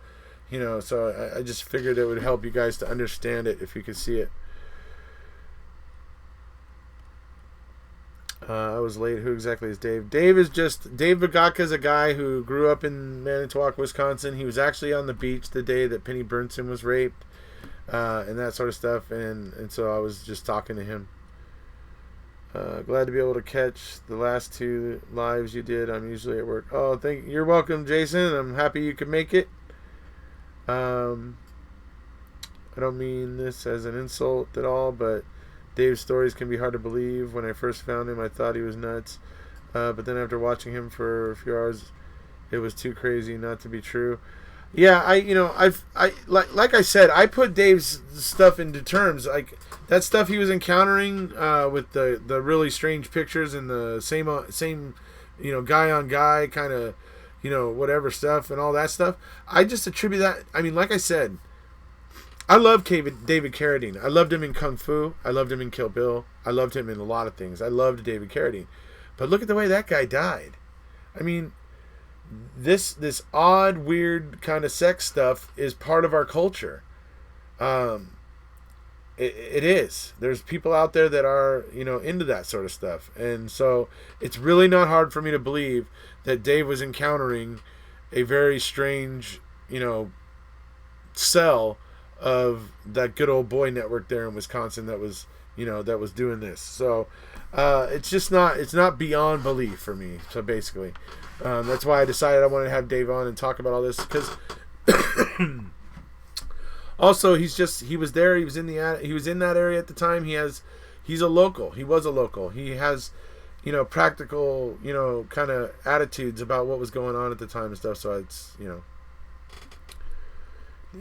so I just figured it would help you guys to understand it if you could see it. I was late. Who exactly is Dave? Dave Begotka is a guy who grew up in Manitowoc, Wisconsin. He was actually on the beach the day that Penny Burnson was raped, and that sort of stuff. And so I was just talking to him. Glad to be able to catch the last 2 lives you did. I'm usually at work. Oh, you're welcome, Jason. I'm happy you could make it. I don't mean this as an insult at all, but Dave's stories can be hard to believe. When I first found him, I thought he was nuts. But then after watching him for a few hours, it was too crazy not to be true. Yeah, like I said, I put Dave's stuff into terms. Like that stuff he was encountering with the really strange pictures and the same guy on guy kind of whatever stuff and all that stuff. I just attribute that. I mean, like I said, I love David Carradine. I loved him in Kung Fu. I loved him in Kill Bill. I loved him in a lot of things. I loved David Carradine. But look at the way that guy died. I mean, this odd, weird kind of sex stuff is part of our culture. It is. There's people out there that are, into that sort of stuff. And so it's really not hard for me to believe that Dave was encountering a very strange, cell of that good old boy network there in Wisconsin that was doing this. So it's not beyond belief for me. So basically, that's why I decided I wanted to have Dave on and talk about all this, because also he was there. He was in that area at the time. He's a local. He was a local. He has practical kind of attitudes about what was going on at the time and stuff. So it's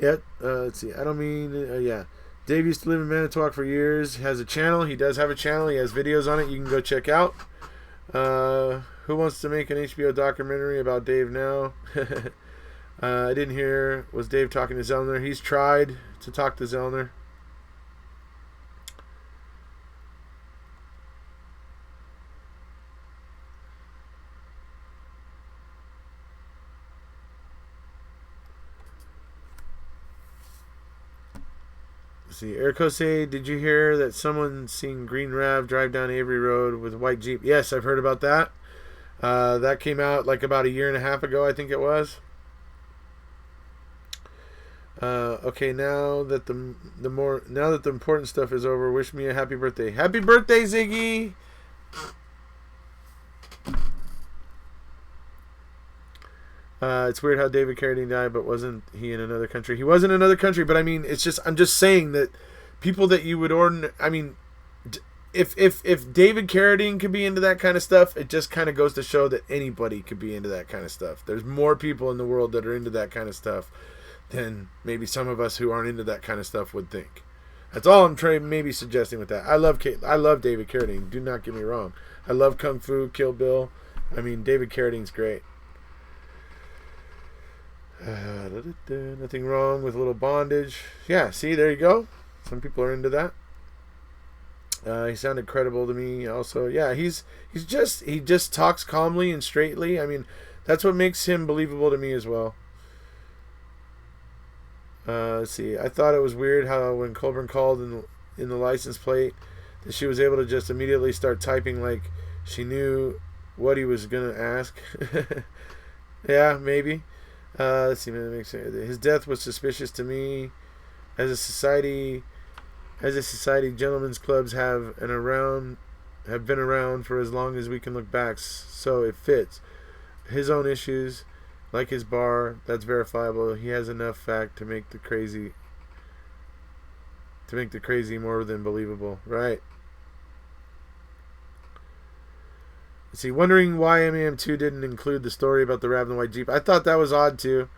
Yeah, let's see. I don't mean, yeah. Dave used to live in Manitowoc for years. Has a channel. He does have a channel. He has videos on it. You can go check out. Who wants to make an HBO documentary about Dave now? I didn't hear. Was Dave talking to Zellner? He's tried to talk to Zellner. See, Erekose, did you hear that someone seen Green Rav drive down Avery Road with a white Jeep? Yes, I've heard about that. That came out like about 1.5 years ago, I think it was. Okay, now that the important stuff is over, wish me a happy birthday. Happy birthday, Ziggy! It's weird how David Carradine died, but wasn't he in another country? He was in another country, but I mean, it's just, I'm just saying that people that you would I mean, if David Carradine could be into that kind of stuff, it just kind of goes to show that anybody could be into that kind of stuff. There's more people in the world that are into that kind of stuff than maybe some of us who aren't into that kind of stuff would think. That's all I'm trying, maybe suggesting with that. I love David Carradine. Do not get me wrong. I love Kung Fu, Kill Bill. I mean, David Carradine's great. Nothing wrong with a little bondage. Yeah, see, there you go. Some people are into that. He sounded credible to me. Also, yeah, he just talks calmly and straightly. I mean, that's what makes him believable to me as well. Let's see. I thought it was weird how when Colburn called in the license plate that she was able to just immediately start typing like she knew what he was gonna ask. Yeah, maybe. Let's see. His death was suspicious to me. As a society, gentlemen's clubs have been around for as long as we can look back, so it fits. His own issues, like his bar, that's verifiable. He has enough fact to make the crazy more than believable. Right. Let's see, wondering why MAM2 didn't include the story about the Raven White Jeep. I thought that was odd too.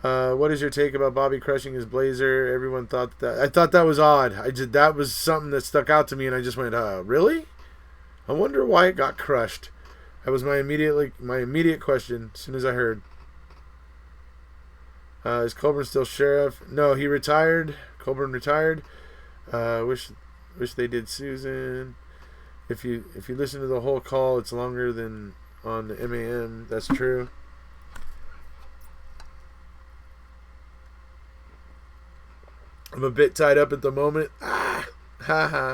What is your take about Bobby crushing his Blazer? Everyone thought that. I thought that was odd. That was something that stuck out to me, and I just went, really? I wonder why it got crushed. That was my immediate question as soon as I heard. Is Colburn still sheriff? No, he retired. Colburn retired. Wish they did Susan. If you listen to the whole call, it's longer than on the MAM. That's true. I'm a bit tied up at the moment. R.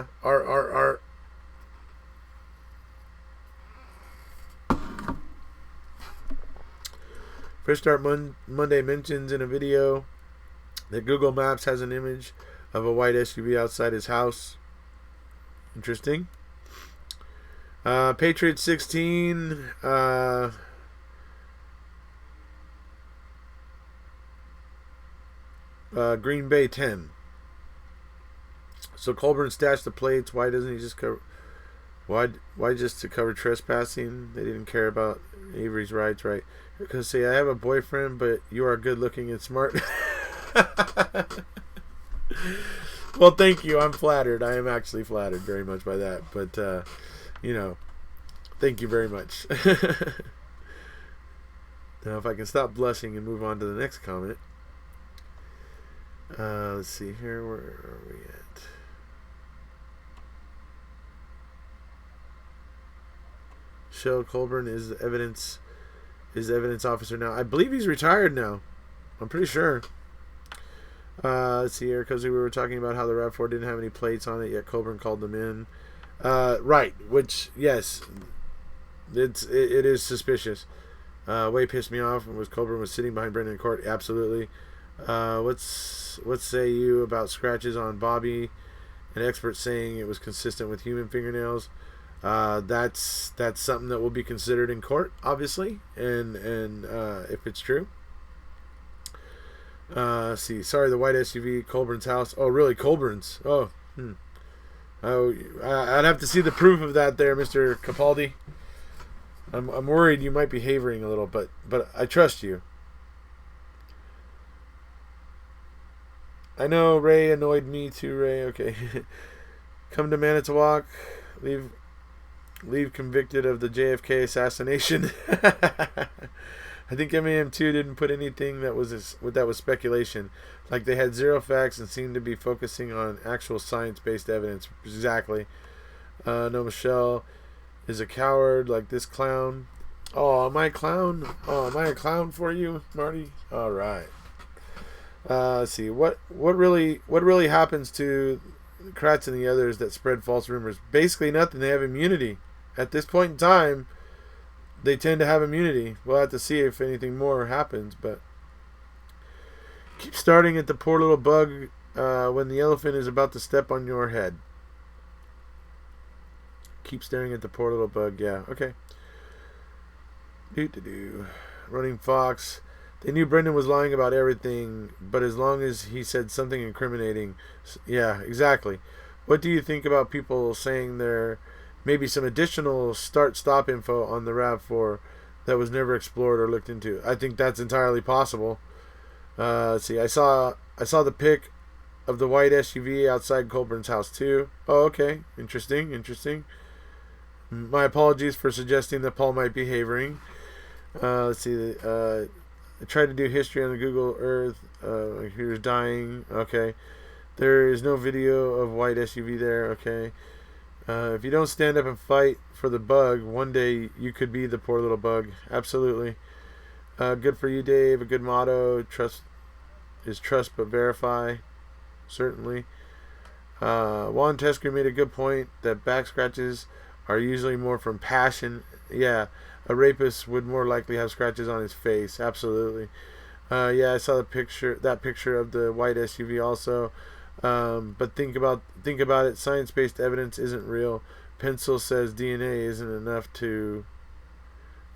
Fresh Start Monday mentions in a video that Google Maps has an image of a white SUV outside his house. Interesting. Patriots 16. Green Bay 10. So Colburn stashed the plates. Why doesn't he just cover? Why just to cover trespassing? They didn't care about Avery's rights, right? Because say I have a boyfriend, but you are good looking and smart. Well, thank you. I'm flattered. I am actually flattered very much by that. But thank you very much. Now, if I can stop blushing and move on to the next comment. Let's see here. Where are we at? Shell Colburn is evidence officer now. I believe he's retired now. I'm pretty sure. Let's see here, because we were talking about how the RAV4 didn't have any plates on it, yet Colburn called them in. Right, which, yes, it is suspicious. Way pissed me off was Colburn was sitting behind Brendan in court. Absolutely. What say you about scratches on Bobby? An expert saying it was consistent with human fingernails. That's something that will be considered in court, obviously, and if it's true. See, sorry, the white SUV, Colburn's house. Oh, really, Colburn's? Oh, I'd have to see the proof of that there, Mr. Capaldi. I'm worried you might be havering a little, but I trust you. I know Ray annoyed me too, Ray. Okay. Come to Manitowoc. Leave convicted of the JFK assassination. I think MAM2 didn't put anything that was speculation. Like they had zero facts and seemed to be focusing on actual science-based evidence. Exactly. No, Michelle is a coward like this clown. Oh, am I a clown? Oh, am I a clown for you, Marty? All right. Let's see. What really happens to Kratz and the others that spread false rumors? Basically nothing. They have immunity. At this point in time, they tend to have immunity. We'll have to see if anything more happens, but keep starting at the poor little bug when the elephant is about to step on your head. Keep staring at the poor little bug. Yeah, okay. Running Fox. They knew Brendan was lying about everything, but as long as he said something incriminating. Yeah, exactly. What do you think about people saying there may be some additional start-stop info on the RAV4 that was never explored or looked into? I think that's entirely possible. Let's see. I saw the pic of the white SUV outside Colburn's house too. Oh, okay. Interesting. My apologies for suggesting that Paul might be havering. Let's see. I tried to do history on the Google Earth. My computer's dying. Okay. There is no video of white SUV there. Okay. If you don't stand up and fight for the bug, one day you could be the poor little bug. Absolutely. Good for you, Dave. A good motto. Trust but verify. Certainly. Juan Tesker made a good point that back scratches are usually more from passion. Yeah, a rapist would more likely have scratches on his face. Absolutely. Yeah, I saw that picture of the white SUV also. But think about it. Science-based evidence isn't real. Pencil says DNA isn't enough to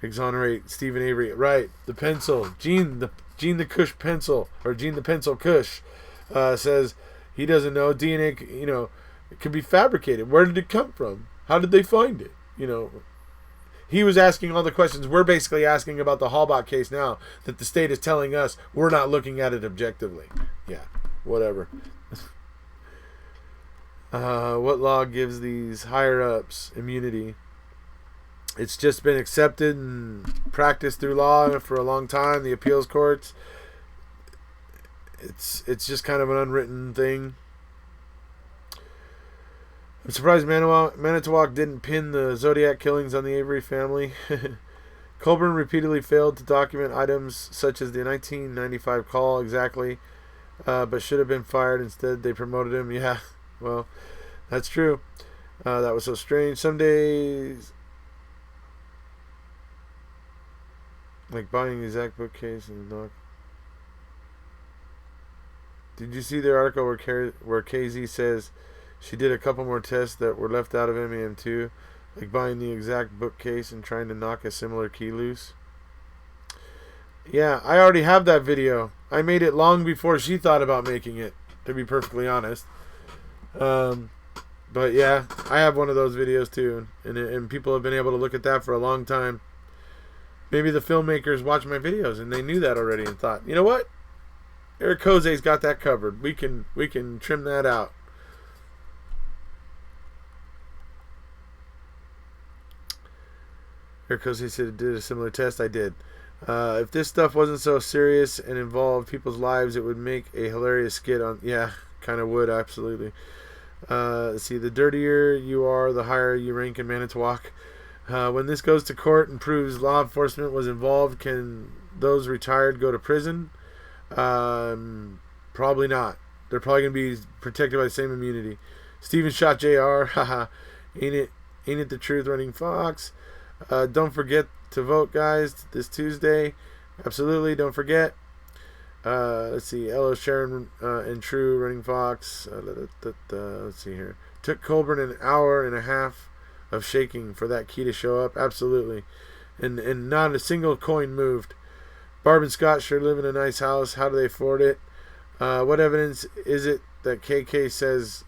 exonerate Stephen Avery. Right, the pencil, Gene the Kush pencil, or Gene the pencil Kush, says he doesn't know DNA. It could be fabricated. Where did it come from? How did they find it? He was asking all the questions. We're basically asking about the Halbach case now that the state is telling us we're not looking at it objectively. Yeah, whatever. What law gives these higher-ups immunity? It's just been accepted and practiced through law for a long time. The appeals courts. It's just kind of an unwritten thing. I'm surprised Manitowoc didn't pin the Zodiac killings on the Avery family. Colburn repeatedly failed to document items such as the 1995 call exactly, but should have been fired. Instead, they promoted him. Yeah, well, that's true. That was so strange. Some days, like buying the exact bookcase and knock. Did you see the article where KZ says she did a couple more tests that were left out of MEM2, like buying the exact bookcase and trying to knock a similar key loose? Yeah, I already have that video. I made it long before she thought about making it, to be perfectly honest. But yeah, I have one of those videos too, and people have been able to look at that for a long time. Maybe the filmmakers watch my videos and they knew that already and thought, you know what? Erekose's got that covered. We can trim that out. Erekose said did a similar test. I did. If this stuff wasn't so serious and involved people's lives, it would make a hilarious skit on. Yeah, kind of would, absolutely. See, the dirtier you are, the higher you rank in Manitowoc. When this goes to court and proves law enforcement was involved, can those retired go to prison? Probably not. They're probably going to be protected by the same immunity. Steven shot JR. Haha. Ain't it the truth, Running Fox? Don't forget to vote, guys, this Tuesday. Absolutely, don't forget. Let's see. Ella, Sharon, and True, Running Fox. Let's see here. Took Colburn an hour and a half of shaking for that key to show up. Absolutely. And not a single coin moved. Barb and Scott sure live in a nice house. How do they afford it? What evidence is it that KK says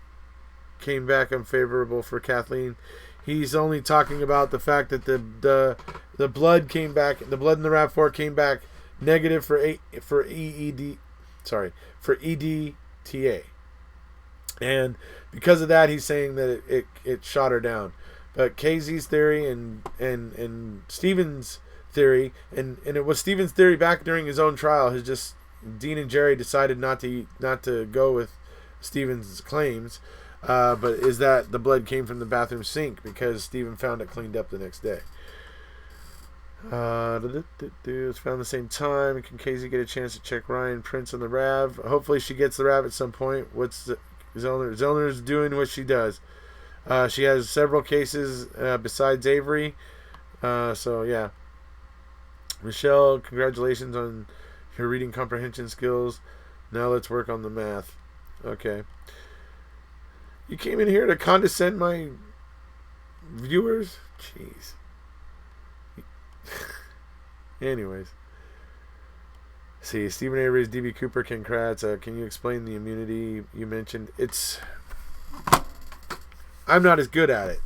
came back unfavorable for Kathleen? He's only talking about the fact that the blood came back. The blood in the RAV4 came back negative for EDTA, and because of that, he's saying that it shot her down. But KZ's theory and Steven's theory, and it was Steven's theory back during his own trial. Is just Dean and Jerry decided not to go with Steven's claims. But is that the blood came from the bathroom sink because Steven found it cleaned up the next day. It was found the same time. Can Casey get a chance to check Ryan Prince on the RAV? Hopefully she gets the RAV at some point. What's Zellner's doing what she does. She has several cases besides Avery. So yeah. Michelle, congratulations on your reading comprehension skills. Now let's work on the math. Okay. You came in here to condescend viewers. Jeez. Anyways. See, Stephen Avery's DB Cooper, Ken Kratz. Can you explain the immunity you mentioned? I'm not as good at it.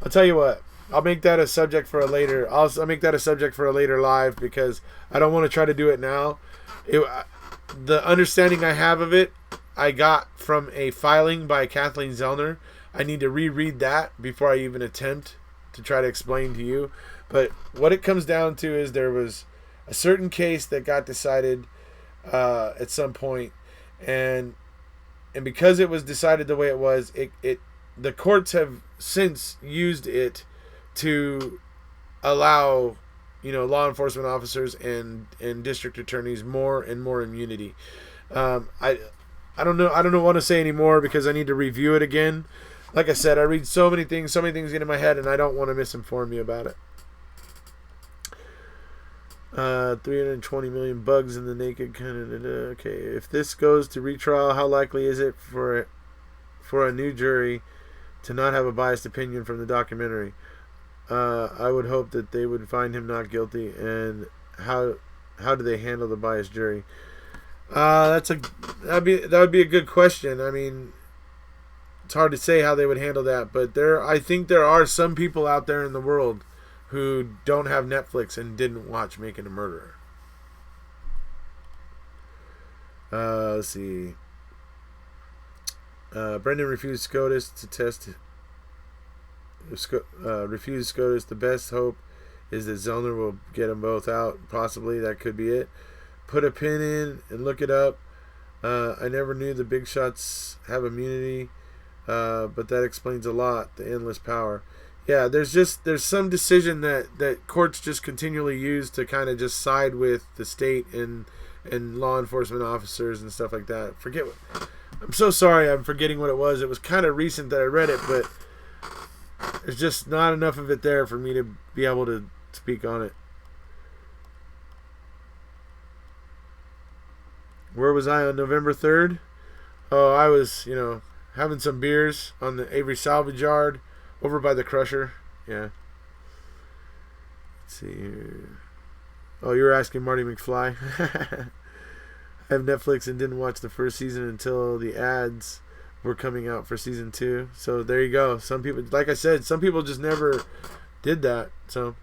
I'll tell you what. I'll make that a subject for a later. I'll make that a subject for a later live because I don't want to try to do it now. The understanding I have of it, I got from a filing by Kathleen Zellner. I need to reread that before I even attempt to try to explain to you. But what it comes down to is there was a certain case that got decided at some point, and because it was decided the way it was, the courts have since used it to allow, law enforcement officers and district attorneys more and more immunity. I don't know. I don't want to say any more because I need to review it again. Like I said, I read so many things get in my head, and I don't want to misinform you about it. 320 million bugs in the naked kind of. Okay, if this goes to retrial, how likely is it for a new jury to not have a biased opinion from the documentary? I would hope that they would find him not guilty. And how do they handle the biased jury? That would be a good question. I mean, it's hard to say how they would handle that, but I think there are some people out there in the world who don't have Netflix and didn't watch Making a Murderer. Let's see. Brendan refused SCOTUS to test. Refused SCOTUS. The best hope is that Zellner will get them both out. Possibly that could be it. Put a pin in and look it up. I never knew the big shots have immunity, but that explains a lot. The endless power. Yeah, there's some decision that courts just continually use to kind of just side with the state and law enforcement officers and stuff like that. I'm so sorry, I'm forgetting what it was. It was kind of recent that I read it, but there's just not enough of it there for me to be able to speak on it. Where was I on November 3rd? Oh, I was, having some beers on the Avery Salvage Yard over by the Crusher. Yeah. Let's see here. Oh, you were asking Marty McFly? I have Netflix and didn't watch the first season until the ads were coming out for season 2. So there you go. Some people, like I said, some people just never did that. So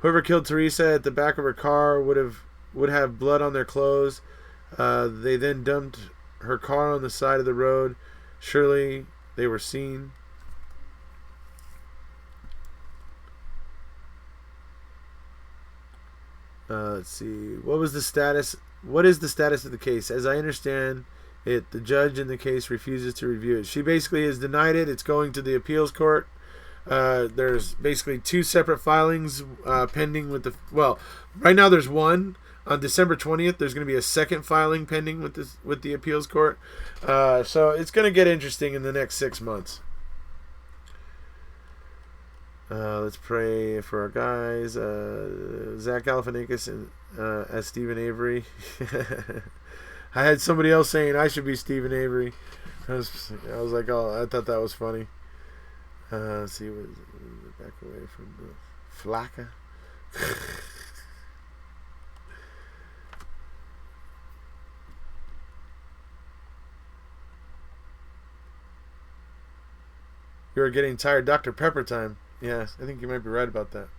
whoever killed Teresa at the back of her car would have blood on their clothes. They then dumped her car on the side of the road. Surely they were seen. Let's see. What is the status of the case? As I understand it, the judge in the case refuses to review it. She basically has denied it. It's going to the appeals court. There's basically 2 separate filings pending with right now there's one. On December 20th, there's going to be a second filing pending with the appeals court. So it's going to get interesting in the next 6 months. Let's pray for our guys. Zach Galifianakis as Stephen Avery. I had somebody else saying I should be Stephen Avery. I was like, oh, I thought that was funny. Let's see, back away from the Flacca. You're getting tired, Dr. Pepper time. Yes, I think you might be right about that.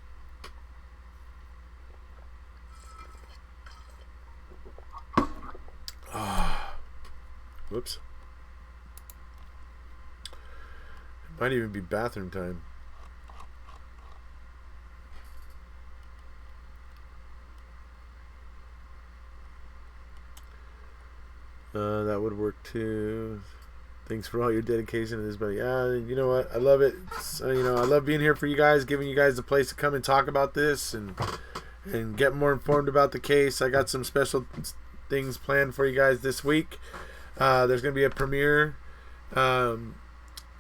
Whoops. It might even be bathroom time. That would work too. Thanks for all your dedication to this, buddy. You know what? I love it. I love being here for you guys, giving you guys the place to come and talk about this and get more informed about the case. I got some special things planned for you guys this week. There's going to be a premiere on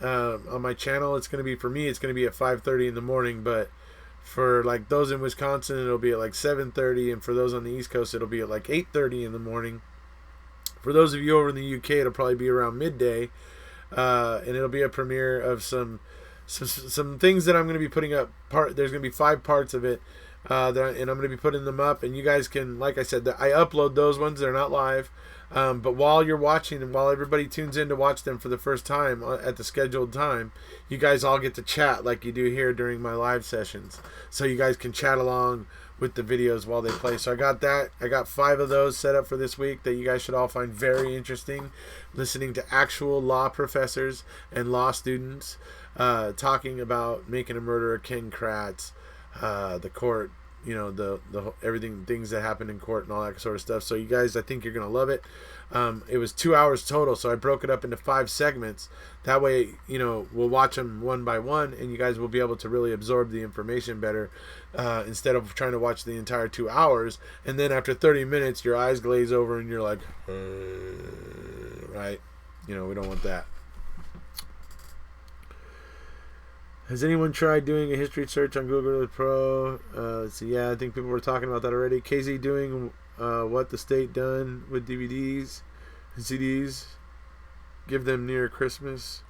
my channel. It's going to be, for me, it's going to be at 5:30 in the morning, but for like those in Wisconsin, it'll be at like 7:30, and for those on the East Coast, it'll be at like 8:30 in the morning. For those of you over in the UK, it'll probably be around midday, and it'll be a premiere of some some things that I'm going to be putting up. There's going to be 5 parts of it, and I'm going to be putting them up. And you guys can, like I said, I upload those ones. They're not live. But while you're watching and while everybody tunes in to watch them for the first time at the scheduled time, you guys all get to chat like you do here during my live sessions. So you guys can chat along with the videos while they play. So I got that. I got 5 of those set up for this week that you guys should all find very interesting. Listening to actual law professors and law students talking about Making a Murderer, Ken Kratz, the court, the everything, things that happened in court and all that sort of stuff. So you guys, I think you're gonna love it. It was 2 hours total, so I broke it up into 5 segments. That way, we'll watch them one by one, and you guys will be able to really absorb the information better instead of trying to watch the entire 2 hours. And then after 30 minutes, your eyes glaze over, and you're like, right? We don't want that. Has anyone tried doing a history search on Google Earth Pro? Let's see. Yeah, I think people were talking about that already. KZ doing what the state done with DVDs and CDs. Give them near Christmas.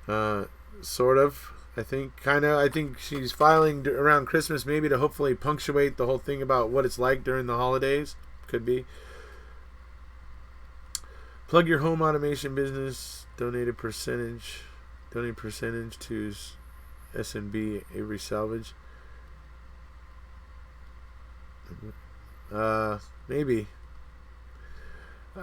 Sort of. I think. Kind of. I think she's filing around Christmas maybe to hopefully punctuate the whole thing about what it's like during the holidays. Could be. Plug your home automation business. Donate percentage to SNB Avery Salvage. Maybe.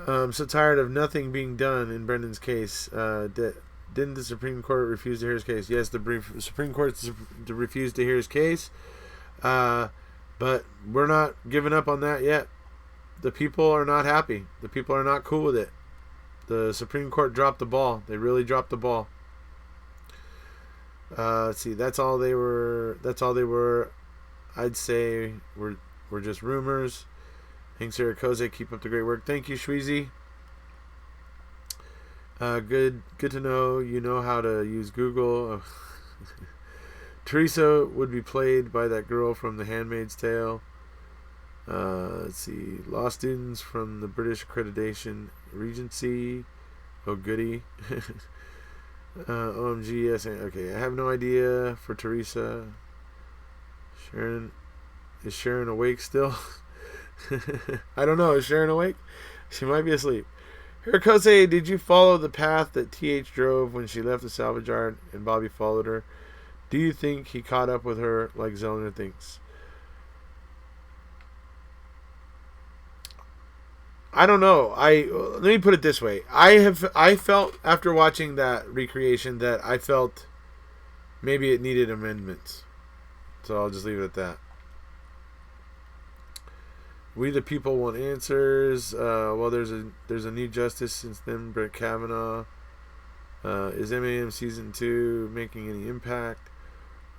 I'm so tired of nothing being done in Brendan's case. Didn't the Supreme Court refuse to hear his case? Yes, the Supreme Court refused to hear his case. But we're not giving up on that yet. The people are not happy. The people are not cool with it. The Supreme Court dropped the ball. They really dropped the ball. Let's see. That's all they were. I'd say were just rumors. Thanks, Erekose. Keep up the great work. Thank you, Shweezy. Good to know you know how to use Google. Teresa would be played by that girl from The Handmaid's Tale. Let's see. Law students from the British Accreditation Regency. Oh, goody. OMG, yes. Okay, I have no idea for Teresa. Is Sharon awake still? I don't know. Is Sharon awake? She might be asleep. Erekose, did you follow the path that TH drove when she left the salvage yard and Bobby followed her? Do you think he caught up with her like Zellner thinks? I don't know. Let me put it this way. I felt after watching that recreation that I felt maybe it needed amendments. So I'll just leave it at that. We the people want answers. Well, there's a new justice since then, Brett Kavanaugh. Is MAM season 2 making any impact?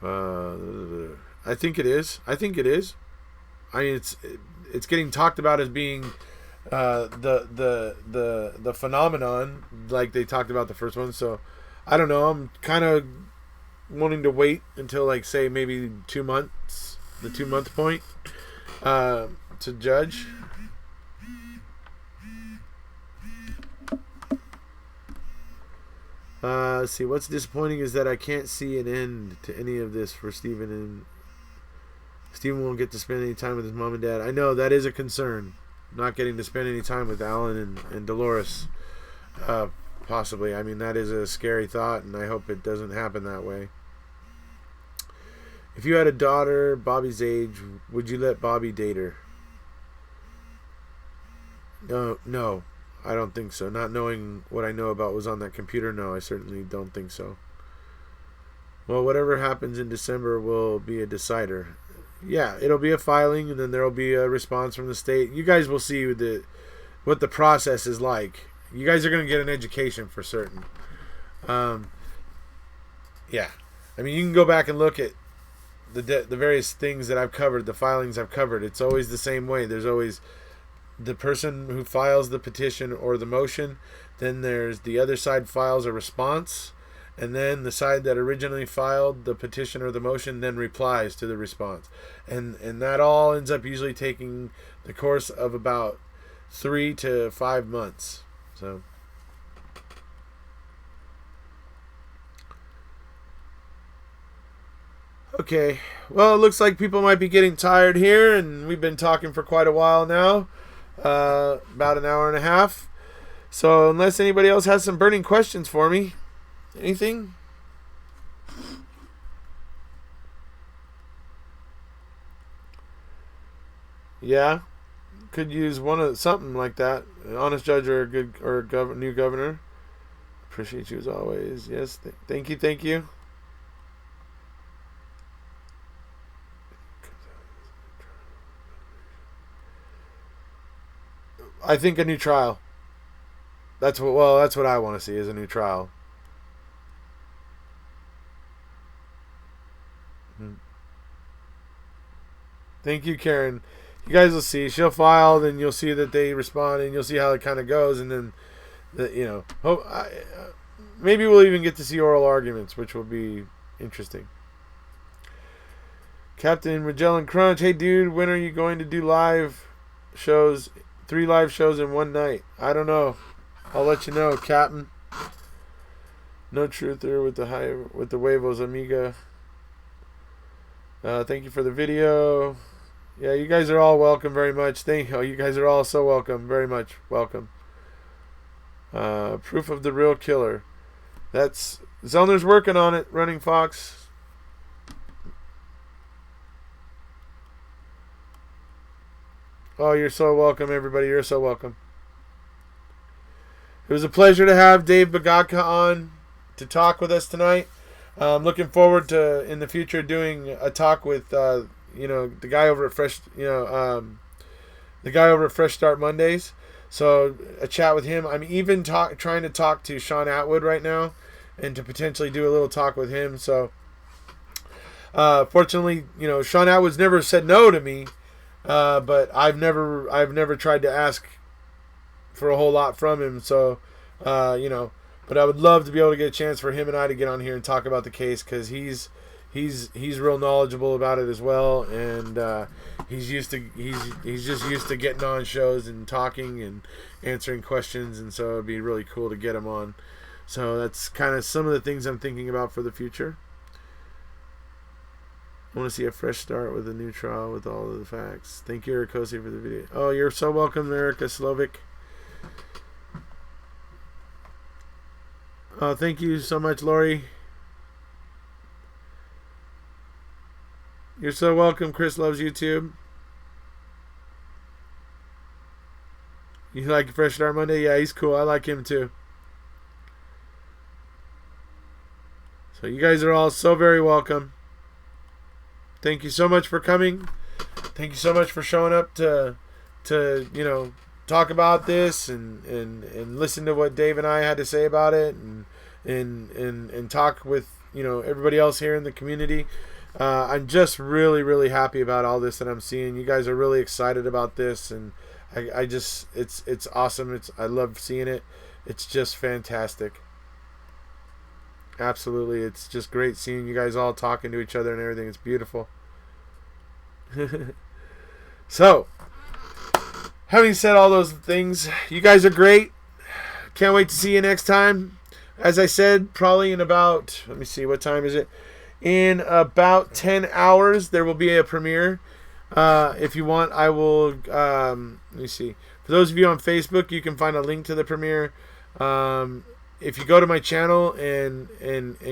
I think it is. I mean, it's getting talked about as being the phenomenon like they talked about the first one. So I don't know. I'm kind of wanting to wait until like say maybe 2 months, the 2 month point, to judge. Let's see. What's disappointing is that I can't see an end to any of this for Steven, and Steven won't get to spend any time with his mom and dad. I know that is a concern, not getting to spend any time with Alan and Dolores. Possibly. I mean, that is a scary thought, and I hope it doesn't happen that way. If you had a daughter Bobby's age, would you let Bobby date her? No, I don't think so. Not knowing what I know about was on that computer, no, I certainly don't think so. Well, whatever happens in December will be a decider. Yeah, it'll be a filing, and then there'll be a response from the state. You guys will see what the process is like. You guys are going to get an education for certain. Yeah. I mean, you can go back and look at the various things that I've covered, the filings I've covered. It's always the same way. There's always the person who files the petition or the motion. Then there's the other side files a response. And then the side that originally filed the petition or the motion then replies to the response. And that all ends up usually taking the course of about 3 to 5 months. So Okay. Well, it looks like people might be getting tired here, and we've been talking for quite a while now. About an hour and a half. So unless anybody else has some burning questions for me, anything? Yeah, could use something like that. An honest judge or a good new governor. Appreciate you as always. Yes, thank you, thank you. I think a new trial. That's what I want to see is a new trial. Thank you, Karen. You guys will see. She'll file, then you'll see that they respond, and you'll see how it kind of goes, and then, maybe we'll even get to see oral arguments, which will be interesting. Captain Magellan Crunch, hey dude, when are you going to do live shows? 3 live shows in one night. I don't know. I'll let you know, Captain. No truther with the huevos, amiga. Thank you for the video. Yeah, you guys are all welcome very much. Thank you. You guys are all so welcome. Very much welcome. Proof of the real killer. That's Zellner's working on it. Running Fox. Oh, you're so welcome, everybody. You're so welcome. It was a pleasure to have Dave Begotka on to talk with us tonight. I'm looking forward to in the future doing a talk with the guy over at Fresh Start Mondays. So a chat with him. I'm even trying to talk to Sean Atwood right now, and to potentially do a little talk with him. So fortunately, Sean Atwood's never said no to me. But I've never tried to ask for a whole lot from him. So, but I would love to be able to get a chance for him and I to get on here and talk about the case, because he's real knowledgeable about it as well, and he's just used to getting on shows and talking and answering questions, and so it'd be really cool to get him on. So that's kind of some of the things I'm thinking about for the future. I want to see a fresh start with a new trial with all of the facts. Thank you, Erekose, for the video. Oh, you're so welcome, Erica Slovic. Oh, thank you so much, Lori. You're so welcome. Chris loves YouTube. You like Fresh Start Monday? Yeah, he's cool. I like him too. So you guys are all so very welcome. Thank you so much for coming. Thank you so much for showing up to talk about this and listen to what Dave and I had to say about it, and talk with everybody else here in the community. I'm just really, really happy about all this that I'm seeing. You guys are really excited about this, and I just it's awesome. I love seeing it. It's just fantastic. Absolutely, it's just great seeing you guys all talking to each other and everything. It's beautiful. So, having said all those things, you guys are great. Can't wait to see you next time. As I said, probably in about, let me see, what time is it? In about 10 hours, there will be a premiere. If you want, I will, let me see. For those of you on Facebook, you can find a link to the premiere. If you go to my channel and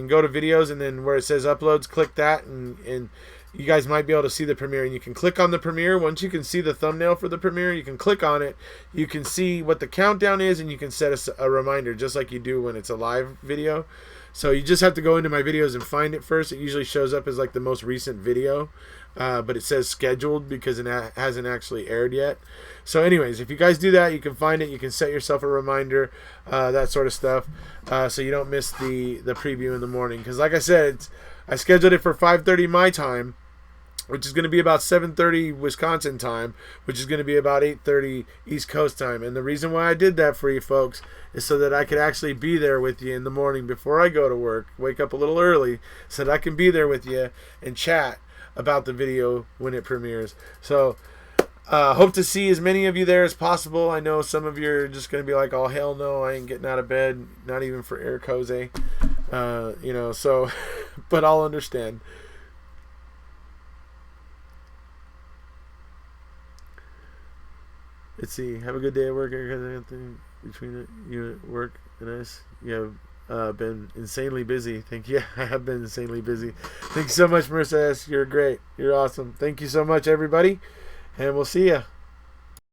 go to videos, and then where it says uploads, click that, and you guys might be able to see the premiere, and you can click on the premiere. Once you can see the thumbnail for the premiere, you can click on it. You can see what the countdown is, and you can set a reminder just like you do when it's a live video. So you just have to go into my videos and find it first. It usually shows up as like the most recent video, but it says scheduled because it hasn't actually aired yet. So anyways, if you guys do that, you can find it. You can set yourself a reminder, that sort of stuff, so you don't miss the preview in the morning. Because like I said, I scheduled it for 5:30 my time, which is going to be about 7:30 Wisconsin time, which is going to be about 8:30 East Coast time. And the reason why I did that for you folks is so that I could actually be there with you in the morning before I go to work, wake up a little early, so that I can be there with you and chat about the video when it premieres. So hope to see as many of you there as possible. I know some of you are just going to be like, oh, hell no, I ain't getting out of bed, not even for Erekose. So, but I'll understand. Let's see. Have a good day at work. Between you at work and us, you have been insanely busy. Thank you. I have been insanely busy. Thank you so much, Marissa S. You're great. You're awesome. Thank you so much, everybody. And we'll see ya.